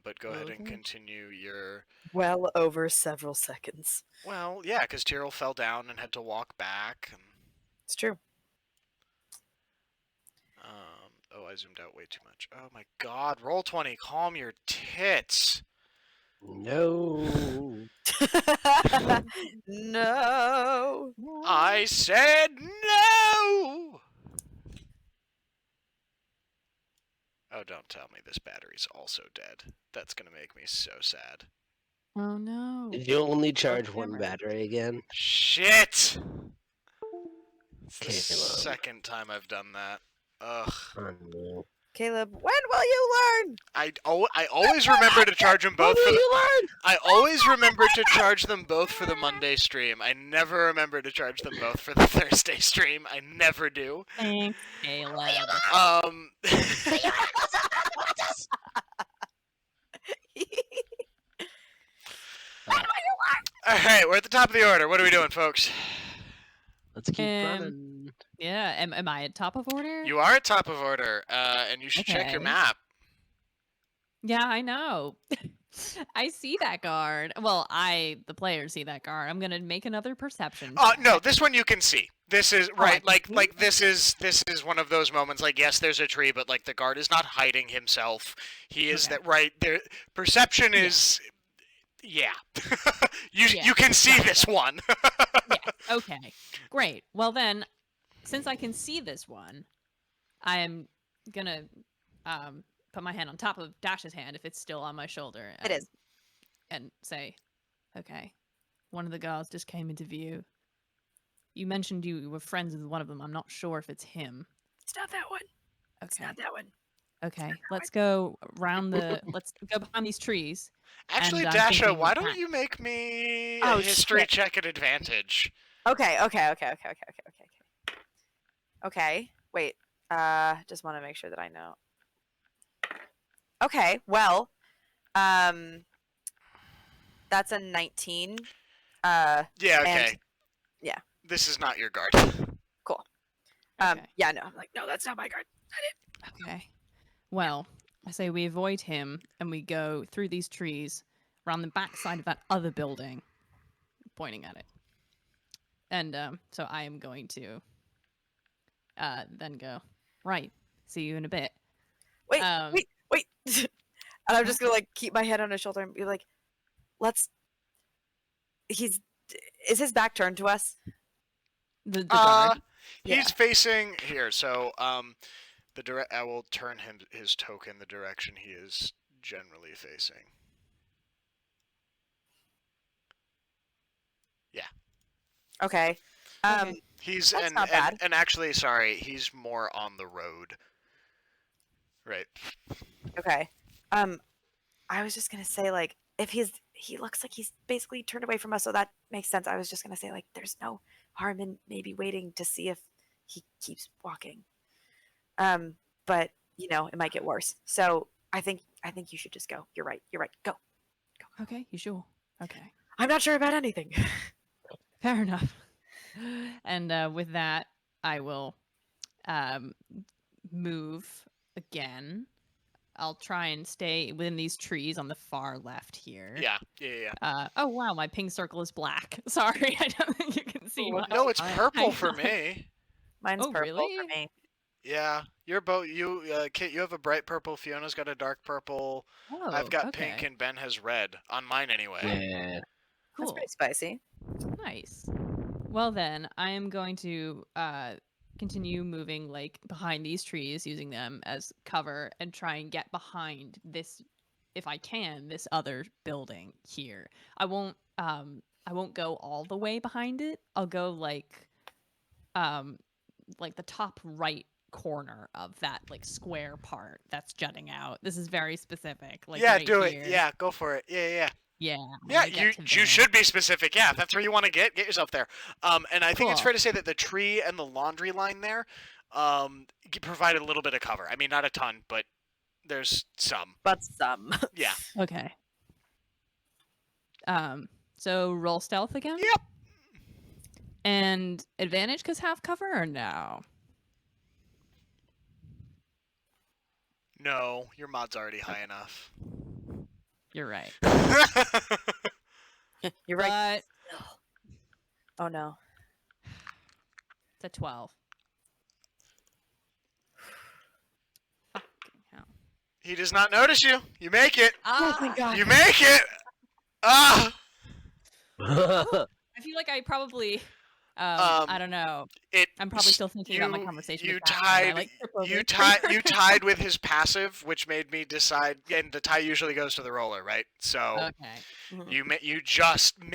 But go ahead and
Okay.
continue your.
Well over several seconds.
Well, yeah, because Tyrrell fell down and had to walk back. And,
It's true.
oh, I zoomed out way too much. Oh my God! Roll 20. Calm your tits.
No.
No.
I said no. Oh, don't tell me this battery's also dead. That's gonna make me so sad.
Oh no.
Did you only charge
damn
one
right.
battery again?
Shit! It's the
Caleb.
second time I've done that. Ugh.
Oh, no.
Caleb, when will you learn?
I always remember to charge them both for the. I always remember to charge them both for the Monday stream. I never remember to charge them both for the Thursday stream. I never do.
Thanks, Caleb.
Um. All right, we're at the top of the order. What are we doing, folks?
Let's keep running.
Yeah, am I at top of order?
You are at top of order, and you should check your
Okay.
map.
Yeah, I know. I see that guard. Well, the players see that guard. I'm gonna make another perception.
No,
check.
this one you can see. This is
I
right,
can
like
see?
this is one of those moments. Like, yes, there's a tree, but like the guard is not hiding himself. He is
Okay.
that right there. Perception
Yeah.
is, yeah.
Yeah,
You can see this one.
Yes. Okay. Great. Well then, since I can see this one, I am gonna put my hand on top of Dash's hand if it's still on my shoulder.
It is.
And say, okay, one of the guards just came into view. You mentioned you were friends with one of them. I'm not sure if it's him.
It's not that one. It's
Okay.
not that one.
Okay. Let's go around the. Let's go behind these trees.
Actually,
I'm
Dasha,
thinking
why don't
that-
you make me
Oh,
a history
shit.
check at advantage?
Okay. Okay. Wait. Just want to make sure that I know. Okay. Well, that's a 19.
Yeah. Okay.
And- yeah.
This is not your guard.
Okay.
Yeah. No. I'm like, no, that's not my guard.
Okay. Well, I say we avoid him and we go through these trees around the back side of that other building, pointing at it. And so I am going to then go, right, see you in a bit.
Wait.
Um,
Wait. And I'm just gonna like keep my head on his shoulder and be like, is his back turned to us?
The guard.
He's facing here, so I will turn his token the direction he is generally facing.
Okay.
Okay.
He's
That's not bad.
and actually, sorry, he's more on the road. Right.
Okay. I was just gonna say like if he looks like he's basically turned away from us, so that makes sense. I was just gonna say like there's no harm in maybe waiting to see if he keeps walking. But it might get worse. So I think you should just go. You're right. Go.
Okay, you sure? Okay.
I'm not sure about anything.
Fair enough. And with that, I will move again. I'll try and stay within these trees on the far left here.
Yeah.
Oh wow, my pink circle is black. Sorry, I don't think you can see.
Well,
much.
no, it's purple
I
for
know.
me.
Mine's
Oh,
purple
really?
for me.
Yeah, you're both. Kit, you have a bright purple. Fiona's got a dark purple.
Oh,
I've got
okay.
pink, and Ben has red. On mine, anyway.
Yeah.
That's
Cool.
pretty spicy.
Nice. Well then, I am going to continue moving like behind these trees, using them as cover, and try and get behind this, if I can, this other building here. I won't go all the way behind it. I'll go like the top right corner of that like square part that's jutting out. This is very specific. Like
Yeah,
right
do
here.
it. Yeah, go for it. Yeah.
Yeah.
Yeah,
I'm gonna
you
get to there.
should be specific. Yeah, if that's where you want to get yourself there. And I think it's
Cool.
fair to say that the tree and the laundry line there, provide a little bit of cover. I mean, not a ton, but there's some.
But some.
Yeah.
Okay. So roll stealth again?
Yep.
And advantage because half cover or no?
No, your mod's already high enough.
You're right.
You're right.
But
Oh no.
it's a 12. Fucking hell.
He does not notice you. You make it.
Oh my god.
You make it. Ah.
I feel like I probably I don't know. I'm probably still thinking about my conversation.
You
with Daphne, and I,
tied.
like, trip over
You
it.
tied with his passive, which made me decide. And the tie usually goes to the roller, right? So
Okay.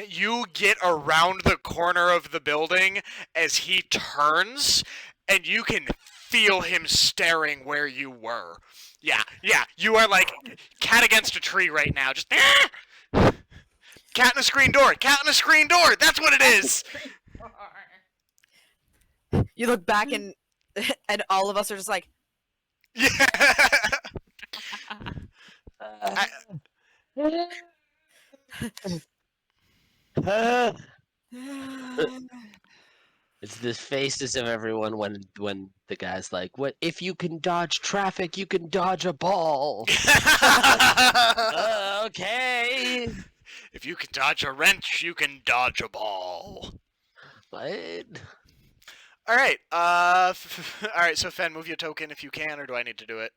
you get around the corner of the building as he turns, and you can feel him staring where you were. Yeah, you are like cat against a tree right now. Just cat in a screen door. Cat in a screen door. That's what it is.
You look back and and all of us are just like,
Yeah.
It's the faces of everyone when the guy's like, "What if you can dodge traffic? You can dodge a ball." Okay.
If you can dodge a wrench, you can dodge a ball.
What?
All right. All right. So Fen, move your token if you can, or do I need to do it?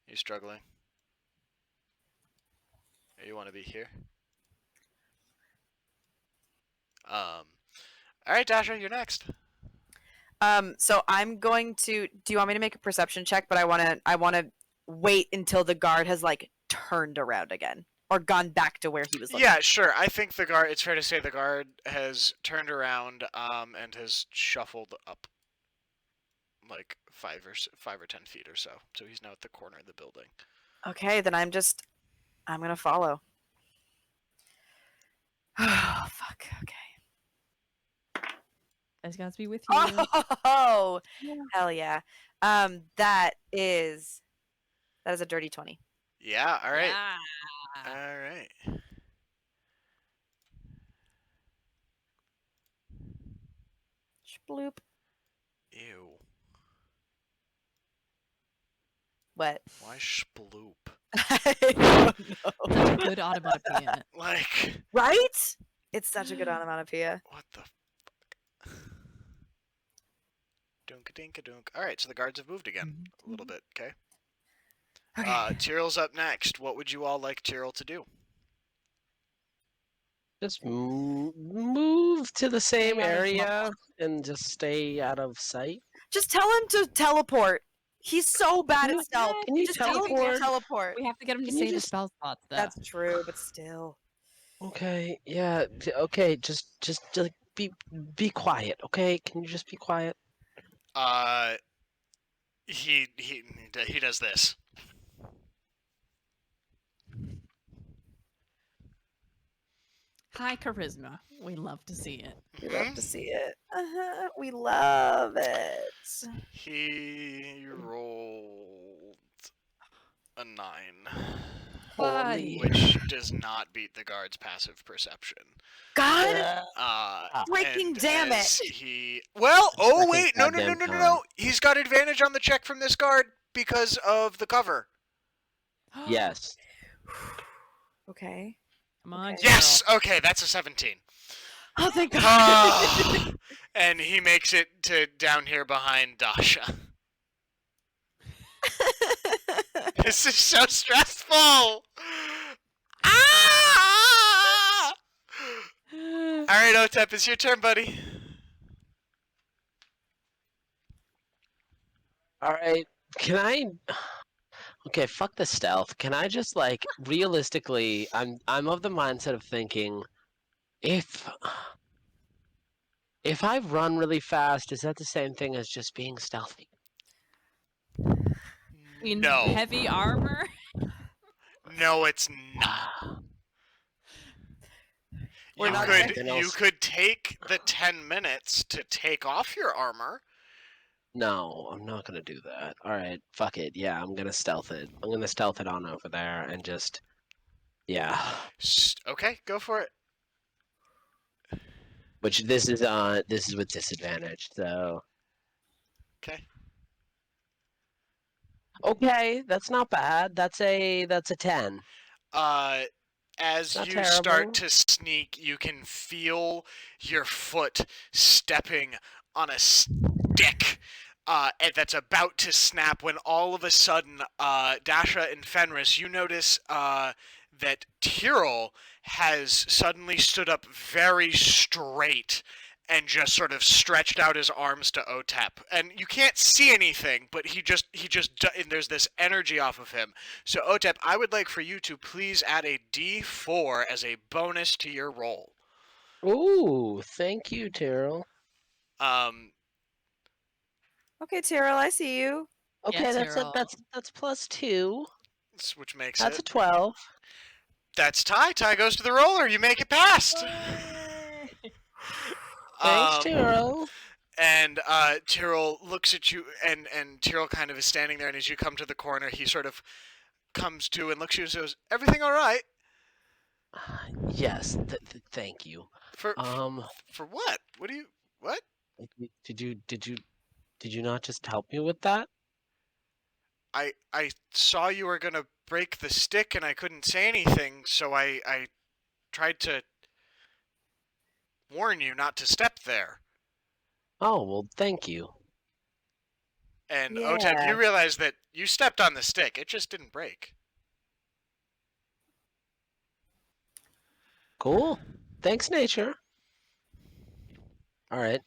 You struggling? Or you want to be here? All right, Dasha, you're next.
so I'm going to. Do you want me to make a perception check? But I wanna wait until the guard has like turned around again or gone back to where he was looking.
Yeah, sure. I think the guard. It's fair to say the guard has turned around, and has shuffled up, like 5 or 10 feet or so. So he's now at the corner of the building.
Okay, then I'm gonna follow. Oh fuck. Okay.
It's got to be with you.
Oh
Yeah.
hell yeah. That is a dirty 20.
Yeah. All right.
Yeah.
All right.
Sploop.
Ew.
What?
Why sploop?
I don't know.
Such a good onomatopoeia.
Like,
Right? It's such a good onomatopoeia.
what the fuck? Dunk-a-dink-a-dunk. All right, so the guards have moved again a little bit. Okay.
Okay.
Tyrell's up next. What would you all like Tyrell to do?
Just move to the same
out of
area and just stay out of sight.
Just tell him to teleport. He's so bad
Can
at
you-
stealth.
can you
Just tell him to
teleport?
teleport.
We have to get him to
Can you
say the
just-
spell slots, though.
That's true, but still.
Okay, yeah, okay, just like be quiet, okay? Can you just be quiet?
He does this.
High charisma. We love to see it.
We love to see it. We love it.
He rolled a 9,
Buddy.
which does not beat the guard's passive perception.
God freaking
And
damn it.
as Well, oh
Second
wait, no.
goddamn time.
He's got advantage on the check from this guard because of the cover.
Yes.
Okay.
Come on,
Okay.
Yes. Okay, that's a 17.
Oh, thank God.
Ah, and he makes it to down here behind Dasha. This is so stressful. Ah! All right, Otep, it's your turn, buddy.
All right. Can I? Okay, fuck the stealth. Can I just like realistically? I'm of the mindset of thinking, if I run really fast, is that the same thing as just being stealthy?
In
No,
heavy armor?
no, it's not.
We're
You
not
could
gonna-
you could take the 10 minutes to take off your armor.
No, I'm not gonna do that. All right, fuck it. Yeah, I'm gonna stealth it. I'm gonna stealth it on over there and just, yeah.
Okay, go for it.
Which this is with disadvantage. So
Okay.
okay, that's not bad. That's a 10.
As
Not
you
terrible.
start to sneak, you can feel your foot stepping on a stick and that's about to snap when all of a sudden, Dasha and Fenris, you notice that Tyrell has suddenly stood up very straight and just sort of stretched out his arms to Otep. And you can't see anything, but and there's this energy off of him. So Otep, I would like for you to please add a D4 as a bonus to your roll.
Ooh, thank you, Tyrell.
Okay, Tyrell, I see you.
Okay,
Yeah,
that's
Tyrell.
that's +2.
Which makes
That's a
it.
12.
That's tie. Tie goes to the roller. You make it past.
Thanks,
Um,
Tyrell.
and Tyrell looks at you, and Tyrell kind of is standing there, and as you come to the corner, he sort of comes to and looks at you and says, "Everything all right?"
Yes, thank you.
For
Um,
for what? What do you what?
did you not just help me with that?
I saw you were gonna break the stick, and I couldn't say anything, so I tried to warn you not to step there.
Oh, well, thank you.
And
Yeah.
Otep, you realize that you stepped on the stick. It just didn't break.
Cool. Thanks, nature. All right.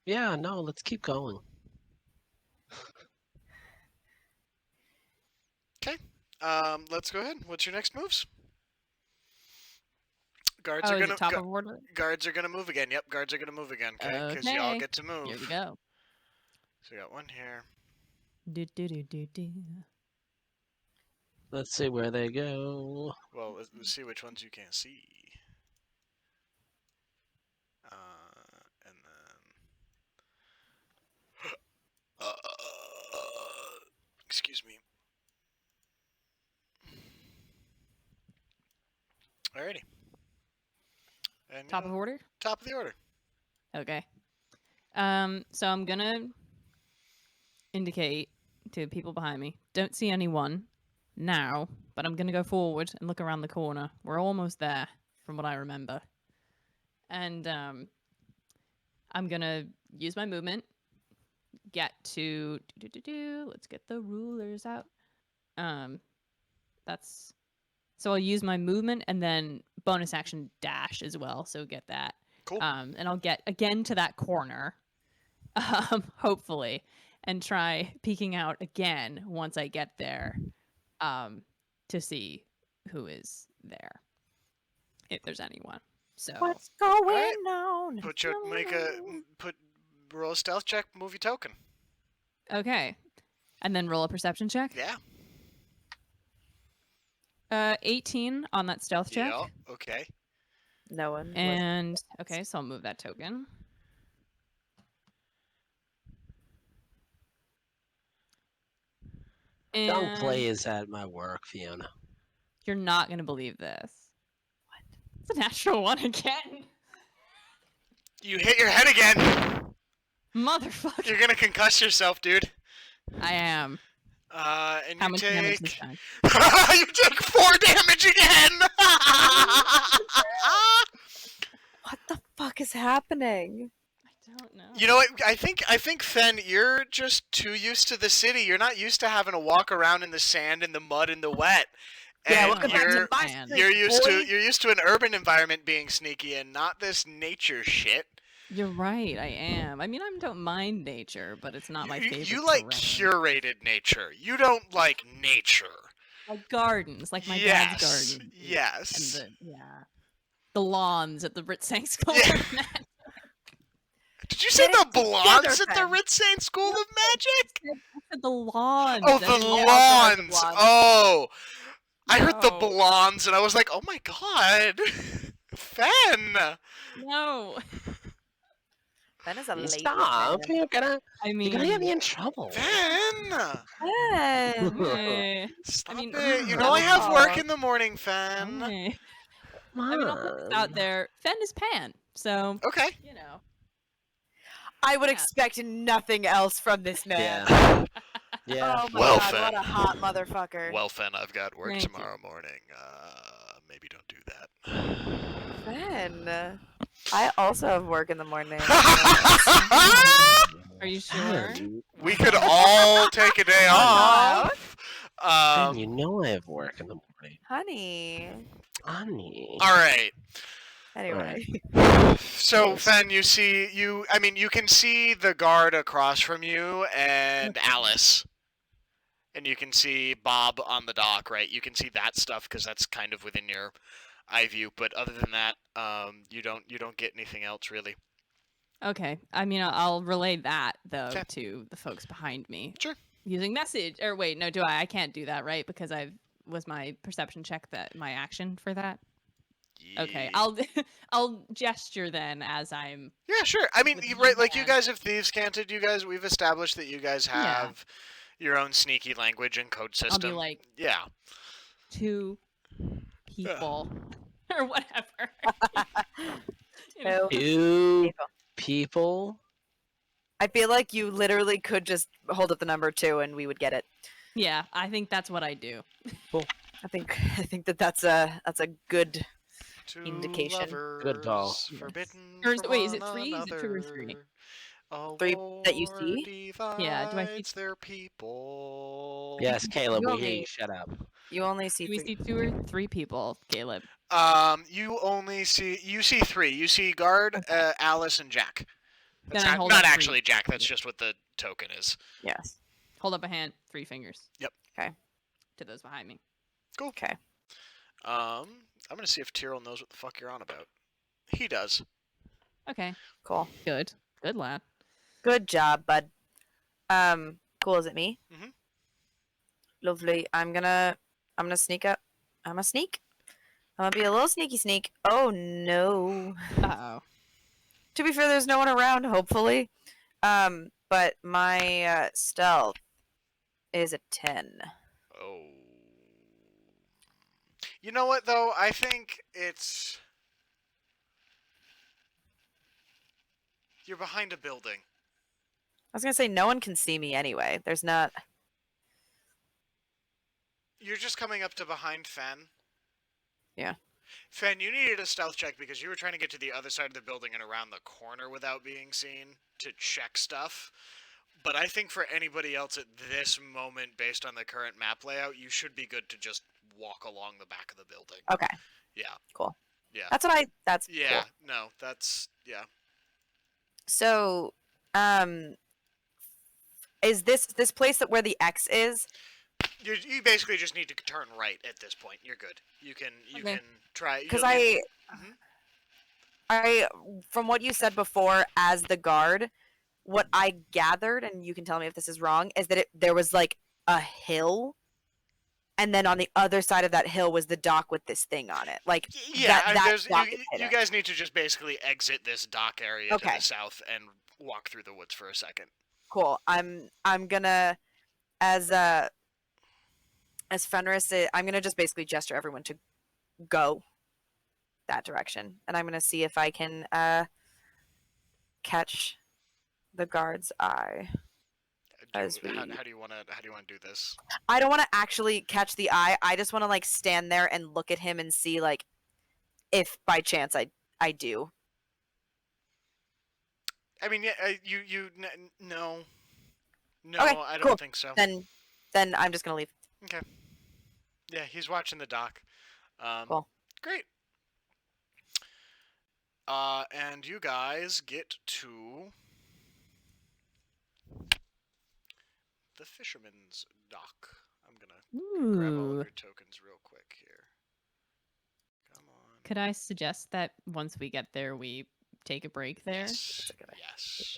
Yeah, no, let's keep going.
Let's go ahead. What's your next moves? Guards
Oh,
are
is
gonna
it top of order?
guards are gonna move again. Yep, guards are gonna move again. Okay, because y'all
Okay.
get to move.
Here we go.
So we got one here.
Do do do do do.
Let's see where they go.
Well, let's see which ones you can't see. And then. Excuse me. Alrighty. And
Top of order.
top of the order.
Okay. So I'm gonna indicate to people behind me. Don't see anyone now, but I'm gonna go forward and look around the corner. We're almost there, from what I remember. And I'm gonna use my movement. Get to let's get the rulers out. That's so I'll use my movement and then bonus action dash as well. So get that.
Cool.
And I'll get again to that corner, hopefully, and try peeking out again once I get there, to see who is there, if there's anyone. So
What's going
Right.
on?
Put roll a stealth check. Move your token.
okay, and then roll a perception check.
Yeah.
18 on that stealth check.
Yeah. Okay.
No one. was-
And okay, so I'll move that token.
Don't
And
play is at my work, Fiona.
you're not gonna believe this. What? It's a natural one again.
You hit your head again.
Motherfucker.
You're gonna concuss yourself, dude.
I am.
And
How
you
much damage
take.
this time?
You take 4 damage again.
What the fuck is happening?
I don't know.
You know what? I think Fen, you're just too used to the city. You're not used to having to walk around in the sand and the mud and the wet.
Yeah,
And
welcome back to my
Man.
street,
you're used
boy.
to an urban environment being sneaky and not this nature shit.
You're right. I am. I mean, I don't mind nature, but it's not my favorite.
You like
terrain.
curated nature. You don't like nature.
Like gardens, like my
Yes.
dad's garden.
Yes.
And the lawns at the Ritzang School.
Yeah.
of Magic.
Did you say
Get
the
it
blondes
together,
at the
Fen.
Ritzane School of Magic?
I said the lawns.
Oh,
I
the
didn't-
also heard the
lawns.
blondes.
Oh, I heard the
No.
blondes, and I was like, oh my god, Fen.
No.
Ben is a lady.
Stop!
man.
You're gonna
I
get me
mean,
in trouble.
Fen,
Ben.
okay.
stop
mean,
it. You
that
know I
was
have work
all.
in the morning, Fen.
Okay.
Come
I mean, I'll put this out
on.
there. Fen is Pan, so
Okay.
you know.
I would
Yeah.
expect nothing else from this man.
Yeah. Yeah.
Oh my
Well,
god,
Fen.
what a hot motherfucker.
Well, Fen, I've got work
Thank you.
tomorrow morning. Maybe don't do that.
Ben. I also have work in the morning.
Are you sure?
We could all take a day off.
Ben, you know I have work in the morning.
Honey.
Honey.
All right.
Anyway.
So,
Yes.
Fen, you can see the guard across from you and Alice. And you can see Bob on the dock, right? You can see that stuff because that's kind of within your eye view. But other than that, you don't get anything else really.
Okay. I mean, I'll relay that though
'Kay.
to the folks behind me.
Sure.
Using message. Or wait, no, do I? I can't do that, right? Because was my perception check that my action for that. Okay, I'll I'll gesture then as I'm.
Yeah, sure. I mean,
with
you,
one
right? Like you
hand.
guys have thieves canted. You guys, we've established that you guys
Yeah.
have your own sneaky language and code
I'll
system.
be like
yeah.
2 people or whatever. You know?
Two
Two
people.
people.
I feel like you literally could just hold up the number 2 and we would get it.
Yeah, I think that's what I do.
I think that's a good
Two
indication.
lovers
Good call.
forbidden
Or is
from
wait, is
one
it 3? Is it 2 or 3?
another. A
3 that you
war
see?
Yeah, do I see-
divides their people.
Yes, Caleb,
You
we hear
only-
you. Shut up.
You only see
Do we
3.
see 2 or 3 people, Caleb?
You only see 3. You see guard,
Okay.
Alice, and Jack. That's
Then I hold
not
up 3.
actually Jack. That's just what the token is.
Yes.
Hold up a hand, 3 fingers.
Yep.
Okay.
To those behind me.
Cool.
Okay.
I'm gonna see if Tyrell knows what the fuck you're on about. He does.
Okay,
Cool.
good. Good lad.
Good job, bud. Cool. Is it me?
Mhm.
Lovely. I'm gonna sneak up. I'm a sneak. I'm gonna be a little sneaky sneak. Oh no.
Uh-oh.
To be fair, there's no one around. Hopefully. But my stealth is a 10.
Oh. You know what though? I think it's you're behind a building.
I was gonna say no one can see me anyway. There's not.
You're just coming up to behind Fen.
Yeah.
Fen, you needed a stealth check because you were trying to get to the other side of the building and around the corner without being seen to check stuff. But I think for anybody else at this moment, based on the current map layout, you should be good to just walk along the back of the building.
Okay.
Yeah.
Cool.
Yeah.
That's what I. That's
Yeah.
Cool.
No, that's yeah.
So, is this place that where the X is?
You basically just need to turn right at this point. You're good. You can
Okay.
try
Because
Mhm.
I, from what you said before, as the guard, what I gathered, and you can tell me if this is wrong, is that there was like a hill, and then on the other side of that hill was the dock with this thing on it. Like
Yeah,
that dock is
you
hidden.
guys need to just basically exit this dock area to
Okay.
the south and walk through the woods for a second.
Cool. I'm gonna as Fenris, I'm gonna just basically gesture everyone to go that direction, and I'm gonna see if I can catch the guard's eye. As
How do you want to do this?
I don't want to actually catch the eye. I just want to like stand there and look at him and see like if by chance I do.
I mean, yeah, no,
Okay,
I don't
cool.
think so.
Then I'm just gonna leave.
Okay. Yeah, he's watching the dock.
Cool.
Great. And you guys get to the fisherman's dock. I'm gonna grab all of
Ooh.
your tokens real quick here. Come on.
Could I suggest that once we get there, we take a break there?
Yes.
a good idea.
Yes.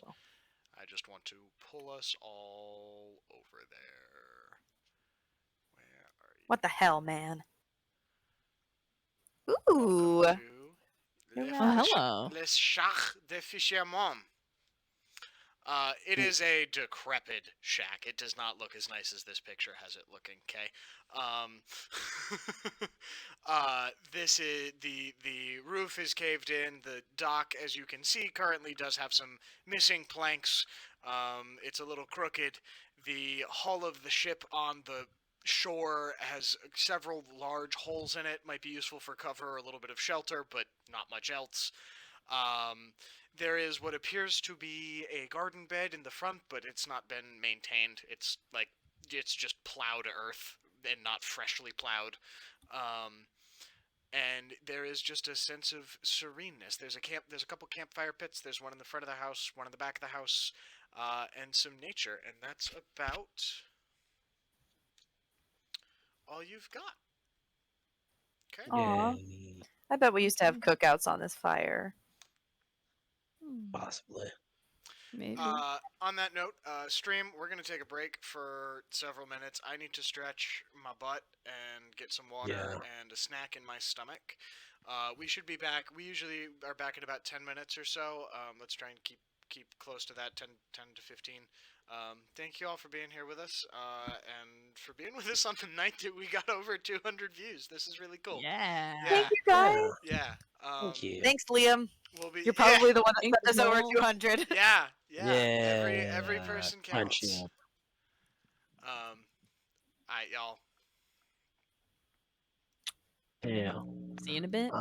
I just want to pull us all over there. Where are you?
What the hell, man?
Welcome
Ooh.
to
Oh,
hello.
Les Chats de Fisherman. It is a decrepit shack. It does not look as nice as this picture has it looking. Okay. This is the roof is caved in. The dock, as you can see, currently does have some missing planks. It's a little crooked. The hull of the ship on the shore has several large holes in it. Might be useful for cover or a little bit of shelter, but not much else. There is what appears to be a garden bed in the front, but it's not been maintained. It's just plowed earth and not freshly plowed. And there is just a sense of sereneness. There's a couple campfire pits. There's one in the front of the house, one in the back of the house, and some nature. And that's about all you've got. Okay.
Aw. I bet we used to have cookouts on this fire.
Possibly.
Maybe.
On that note, stream, we're going to take a break for several minutes. I need to stretch my butt and get some water and a snack in my stomach. We should be back. We usually are back in about 10 minutes or so. Let's try and keep close to that, 10 to 15. Thank you all for being here with us and for being with us on the night that we got over 200 views. This is really cool.
Yeah.
Thank you guys.
Yeah.
Thank you.
Thanks, Liam.
We'll be,
You're probably the one that
Thanks,
sent us over
Noel.
200.
Yeah.
Yeah.
Every person
Punch
counts.
you up.
All right, y'all.
Yeah.
See you in a bit.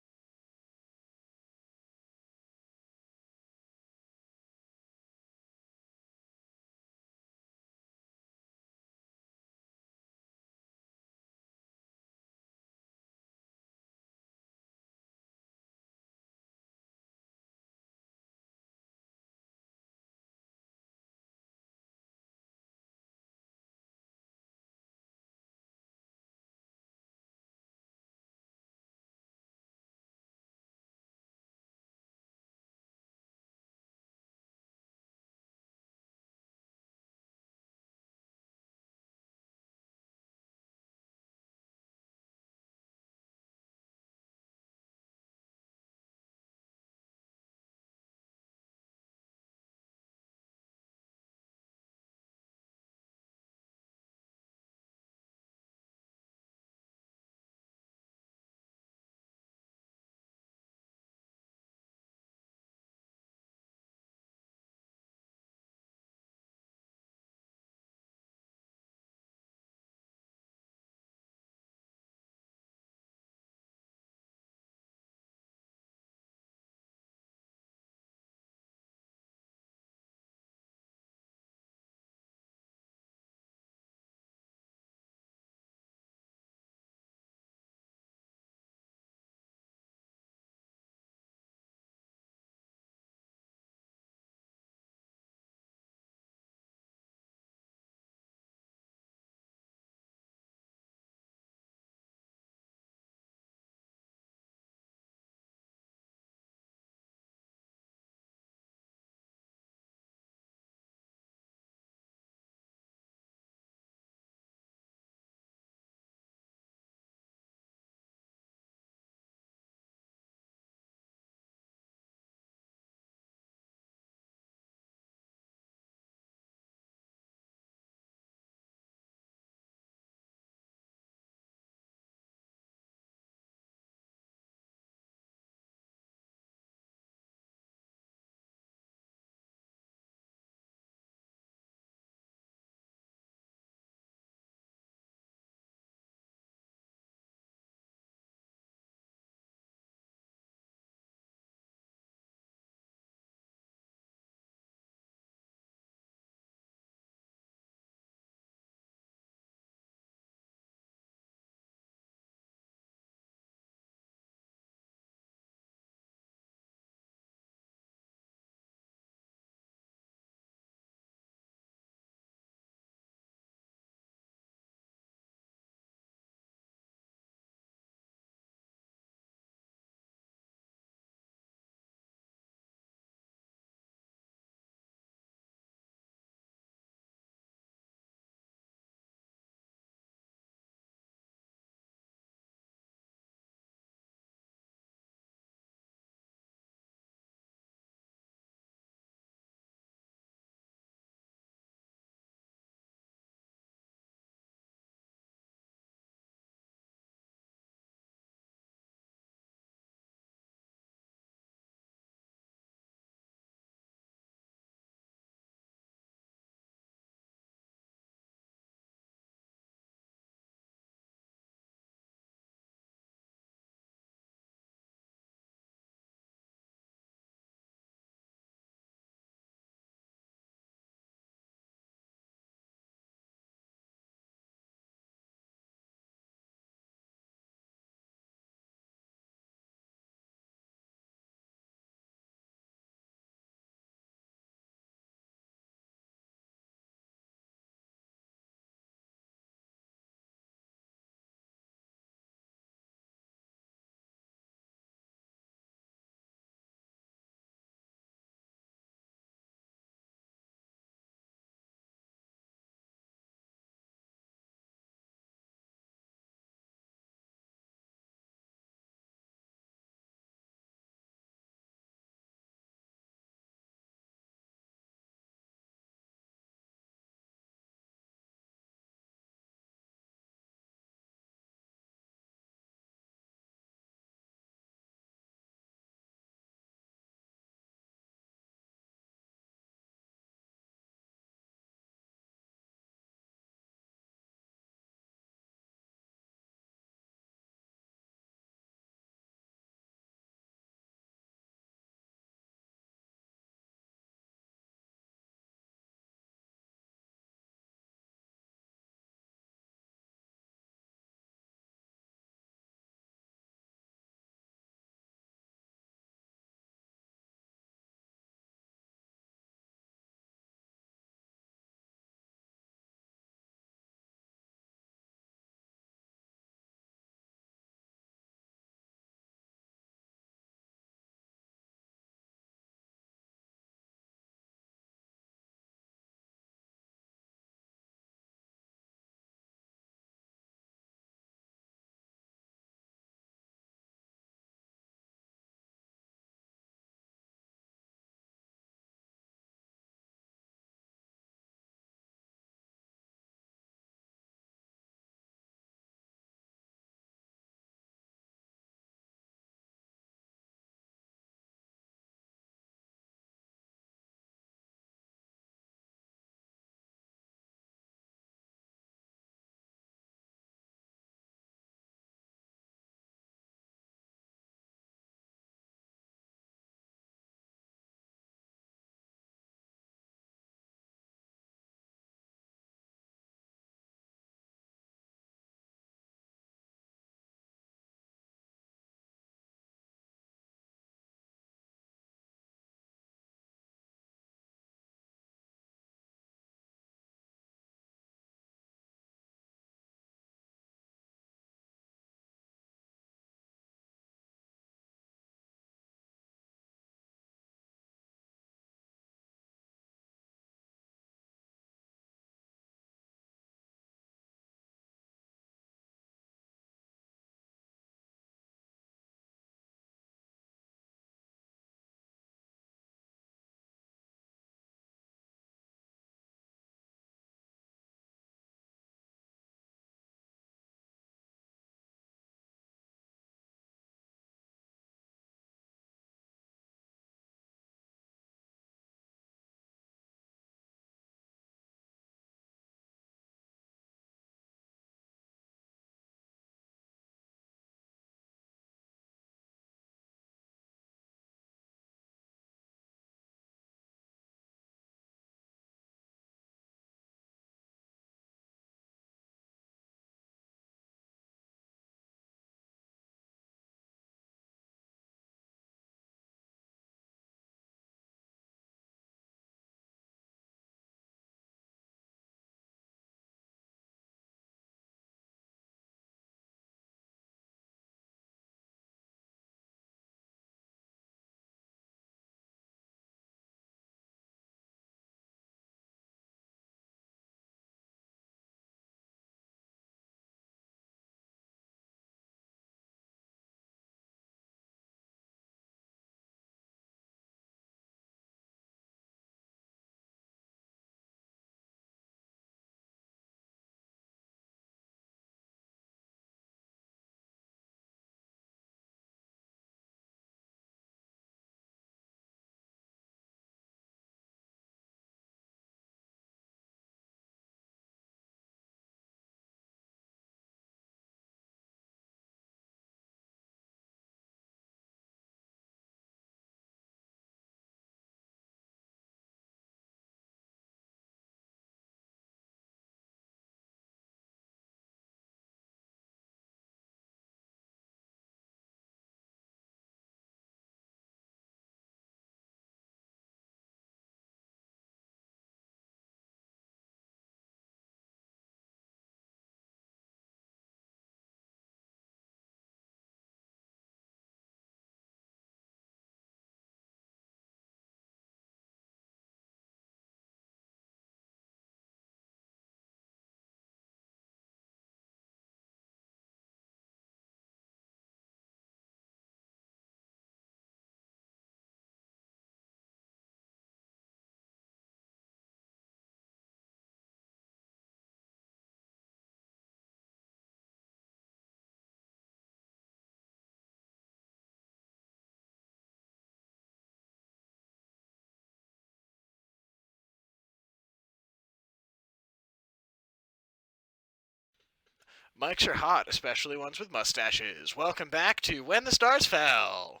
Mics are hot, especially ones with mustaches. Welcome back to When the Stars Fell.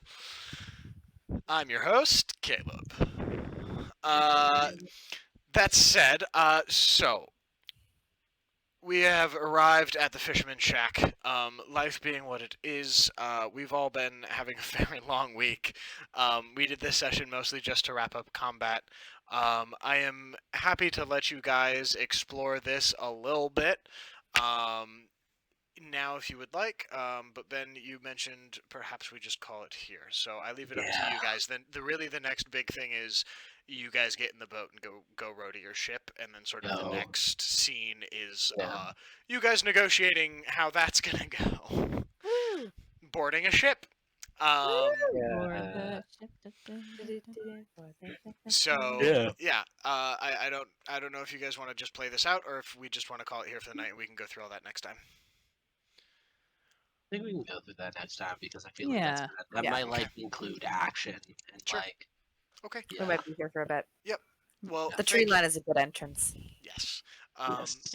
I'm your host, Caleb. That said, so we have arrived at the Fisherman's Shack. Life being what it is, we've all been having a very long week. We did this session mostly just to wrap up combat. I am happy to let you guys explore this a little bit. Now, if you would like, but Ben, you mentioned perhaps we just call it here. So I leave it up to you guys. Then the next big thing is you guys get in the boat and go row to your ship, and then sort of the next scene is you guys negotiating how that's gonna go.
Woo!
Boarding a ship.
Or
Yeah.
the ship-
So
Yeah.
I don't know if you guys want to just play this out or if we just want to call it here for the night and we can go through all that next time.
I think we can go through that next time because I feel like that
Yeah.
might like include action and
Sure.
like
Okay.
We
yeah.
might be here for a bit.
Well,
The tree line is a good entrance.
Yes.
Yes.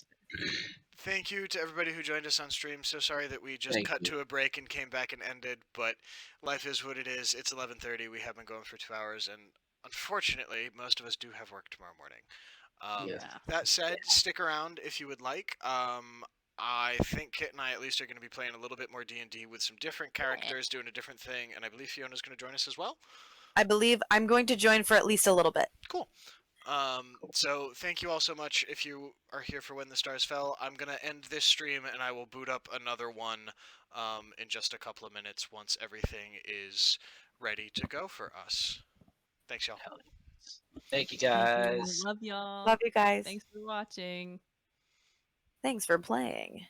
Thank you to everybody who joined us on stream. So sorry that we just
Thank
cut
you.
to a break and came back and ended, but life is what it is. It's 11:30. We have been going for 2 hours, and unfortunately, most of us do have work tomorrow morning.
Yeah.
That said, stick around if you would like. I think Kit and I at least are going to be playing a little bit more D&D with some different characters, doing a different thing, and I believe Fiona's going to join us as well.
I believe I'm going to join for at least a little bit.
Cool. So thank you all so much. If you are here for When the Stars Fell, I'm gonna end this stream and I will boot up another one in just a couple of minutes once everything is ready to go for us. Thanks, y'all.
Thank you
Thank you.
guys.
Love y'all.
Love you guys.
Thanks for watching.
Thanks for playing.